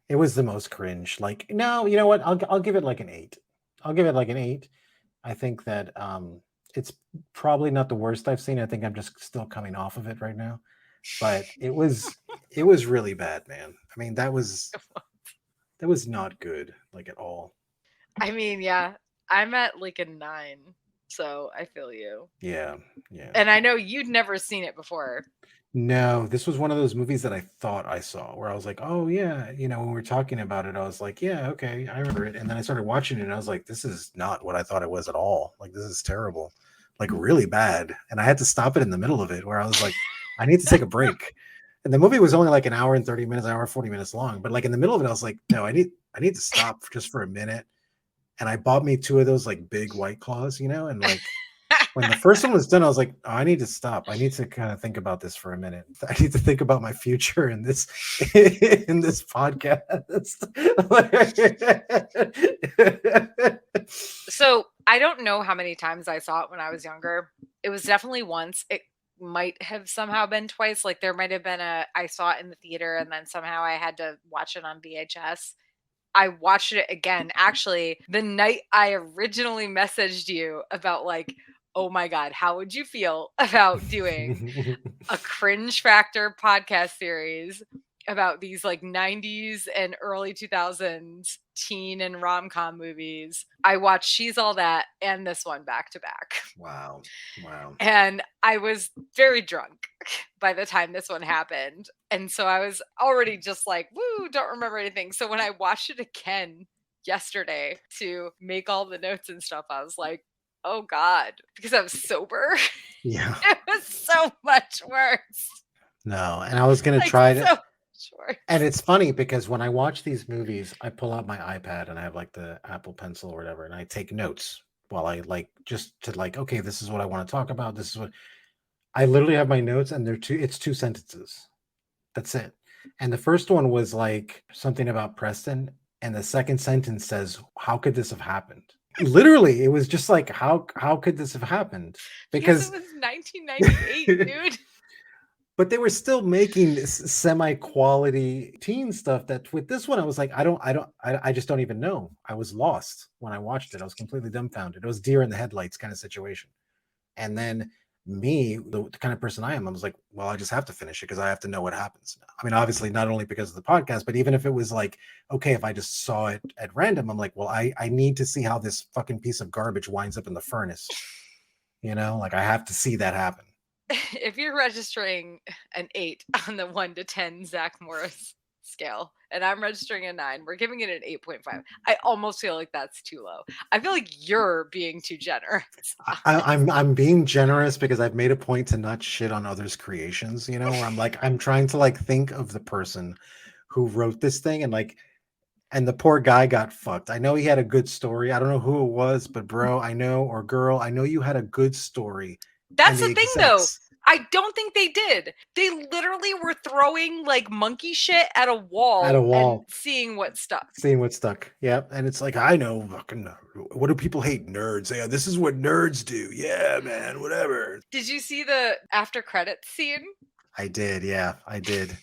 It was the most cringe. Like, no, you know what? I'll give it like an 8. I'll give it like an 8. I think that it's probably not the worst I've seen. I think I'm just still coming off of it right now. But it was really bad, man. I mean, that was not good, like, at all. I mean, yeah, I'm at like a 9, so I feel you. Yeah. And I know you'd never seen it before. No, this was one of those movies that I thought I saw where I was like, oh yeah, when we were talking about it, I was like, yeah, okay, I remember it. And then I started watching it and I was like, this is not what I thought it was at all. Like, this is terrible, like really bad. And I had to stop it in the middle of it where I was like, I need to take a break. And the movie was only like an hour and 30 minutes, an hour and 40 minutes long. But like in the middle of it, I was like, no, I need to stop just for a minute. And I bought me 2 of those like big White Claws, and like, when the first one was done, I was like, oh, I need to stop. I need to kind of think about this for a minute. I need to think about my future in this podcast. So I don't know how many times I saw it when I was younger. It was definitely once. It might have somehow been twice. Like there might have been I saw it in the theater and then somehow I had to watch it on VHS. I watched it again, actually, the night I originally messaged you about like, oh my God, how would you feel about doing a Cringe Factor podcast series about these like 90s and early 2000s teen and rom-com movies? I watched She's All That and this one back to back. Wow. And I was very drunk by the time this one happened. And so I was already just like, woo, don't remember anything. So when I watched it again yesterday to make all the notes and stuff, I was like, oh God, because I was sober. Yeah. It was so much worse. No, and I was going to try to. So worse. And it's funny because when I watch these movies, I pull out my iPad and I have like the Apple Pencil or whatever, and I take notes while I like just to like, okay, this is what I want to talk about. This is what I literally have my notes, and it's 2 sentences. That's it. And the first one was like something about Preston, and the second sentence says, "How could this have happened?" Literally, it was just like, how could this have happened? Because it was 1998, dude. But they were still making semi-quality teen stuff. That with this one, I was like, I just don't even know. I was lost when I watched it. I was completely dumbfounded. It was deer in the headlights kind of situation. And then me, the kind of person I am, I was like, well, I just have to finish it because I have to know what happens. I mean, obviously, not only because of the podcast, but even if it was like, okay, if I just saw it at random, I'm like, well, I need to see how this fucking piece of garbage winds up in the furnace. Like I have to see that happen. If you're registering an 8 on the 1 to 10 Zach Morris scale, and I'm registering a 9, we're giving it an 8.5. I almost feel like that's too low. I feel like you're being too generous. I'm being generous because I've made a point to not shit on others' creations, where I'm like, I'm trying to like think of the person who wrote this thing and the poor guy got fucked. I know he had a good story. I don't know who it was, but bro, I know you had a good story. That's the thing, though. I don't think they did. They literally were throwing like monkey shit at a wall and seeing what stuck. Yep. And it's like, I know, fucking, what do people hate? Nerds. Yeah, this is what nerds do. Yeah, man, whatever. Did you see the after credits scene? I did. Yeah, I did.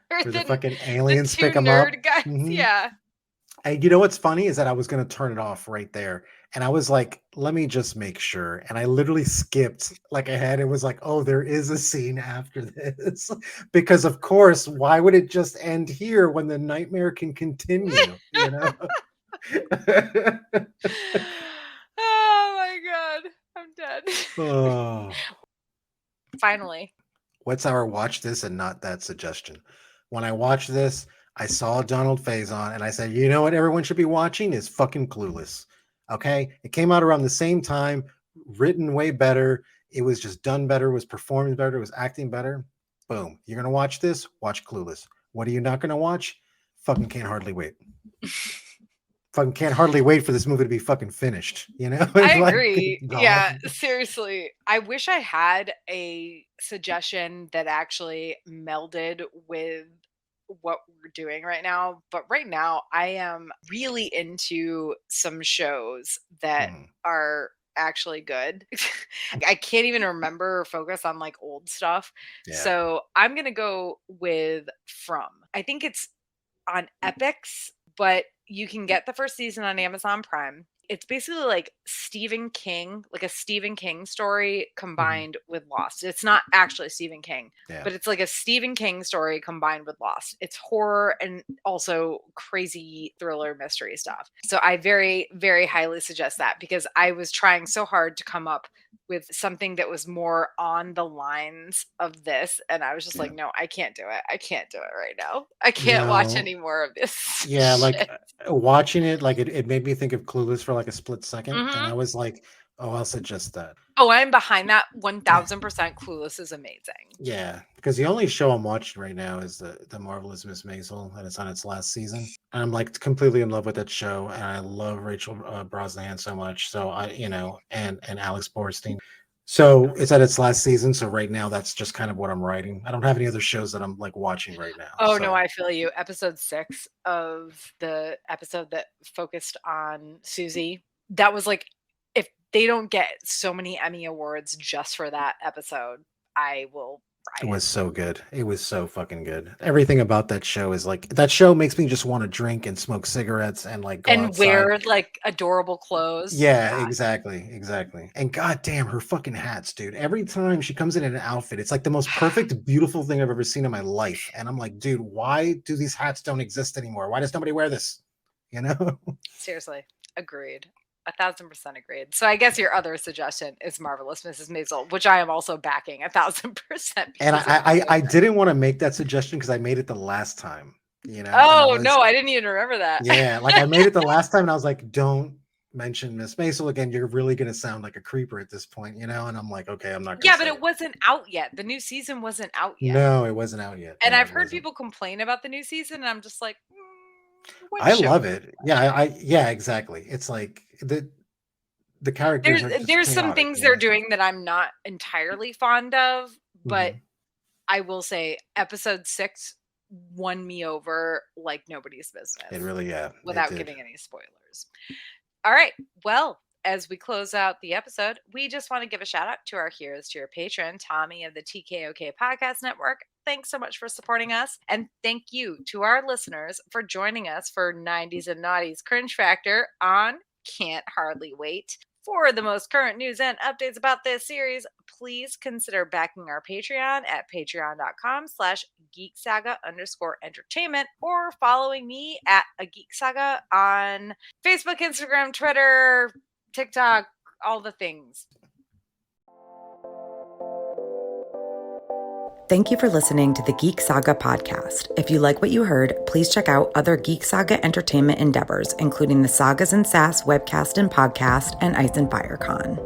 Where the fucking aliens pick them nerd up. Guys. Mm-hmm. Yeah. And you know what's funny is that I was going to turn it off right there. And I was like, let me just make sure. And I literally skipped like ahead. It was like, oh, there is a scene after this. Because of course, why would it just end here when the nightmare can continue? Oh my God. I'm dead. Oh. Finally. What's our watch this and not that suggestion? When I watched this, I saw Donald Faison and I said, you know what everyone should be watching is fucking Clueless. Okay. It came out around the same time, written way better. It was just done better, was performing better, was acting better. Boom. You're going to watch this? Watch Clueless. What are you not going to watch? Fucking Can't Hardly Wait. Fucking can't hardly wait for this movie to be fucking finished. I agree. Yeah, seriously. I wish I had a suggestion that actually melded with what we're doing right now. But right now, I am really into some shows that are actually good. I can't even remember or focus on like old stuff. Yeah. So I'm going to go with From. I think it's on Epix, but you can get the first season on Amazon Prime. It's basically like Stephen King, like a Stephen King story combined with Lost. It's not actually Stephen King, but it's like a Stephen King story combined with Lost. It's horror and also crazy thriller mystery stuff. So I very, very highly suggest that, because I was trying so hard to come up with something that was more on the lines of this. And I was just like, no, I can't do it. I can't do it right now. I can't watch any more of this. Yeah, shit. like watching it, like it made me think of Clueless for like a split second. And I was like, oh, I'll suggest that. Oh, I'm behind that 1000%. Clueless is amazing. Yeah, because the only show I'm watching right now is the Marvelous Miss Maisel, and it's on its last season. And I'm like completely in love with that show, and I love Rachel Brosnahan so much. So and Alex Borstein. So it's at its last season. So right now, that's just kind of what I'm writing. I don't have any other shows that I'm like watching right now. Oh, no, I feel you. Episode 6 of the episode that focused on Susie, that was like, if they don't get so many Emmy Awards just for that episode, I will write it. Was so good. It was so fucking good. Everything about that show is like, that show makes me just want to drink and smoke cigarettes and like go outside. Wear like adorable clothes. Yeah, exactly. And goddamn, her fucking hats, dude. Every time she comes in an outfit, it's like the most perfect, beautiful thing I've ever seen in my life. And I'm like, dude, why do these hats don't exist anymore? Why does nobody wear this? You know? Seriously, agreed. 1000% agreed. So I guess your other suggestion is Marvelous Mrs. Maisel, which I am also backing 1000%. And I didn't want to make that suggestion because I made it the last time. You know? Oh no, I didn't even remember that. Yeah, like I made it the last time, and I was like, don't mention Miss Maisel again. You're really gonna sound like a creeper at this point, you know? And I'm like, okay, I'm not gonna. Yeah, but it wasn't out yet. The new season wasn't out yet. No, it wasn't out yet. And I've heard people complain about the new season, and I'm just like, I love it. Yeah, exactly. It's like the characters. There's some things they're doing that I'm not entirely fond of, but I will say episode 6 won me over like nobody's business. It really, without giving any spoilers. All right. Well, as we close out the episode, we just want to give a shout out to our heroes, to your patron, Tommy of the TKOK Podcast Network. Thanks so much for supporting us. And thank you to our listeners for joining us for 90s and Noughties Cringe Factor on Can't Hardly Wait. For the most current news and updates about this series, please consider backing our Patreon at patreon.com/geeksaga_entertainment, or following me at a Geek Saga on Facebook, Instagram, Twitter, TikTok, all the things. Thank you for listening to the Geek Saga Podcast. If you like what you heard, please check out other Geek Saga entertainment endeavors, including the Sagas and Sass webcast and podcast and Ice and Fire Con.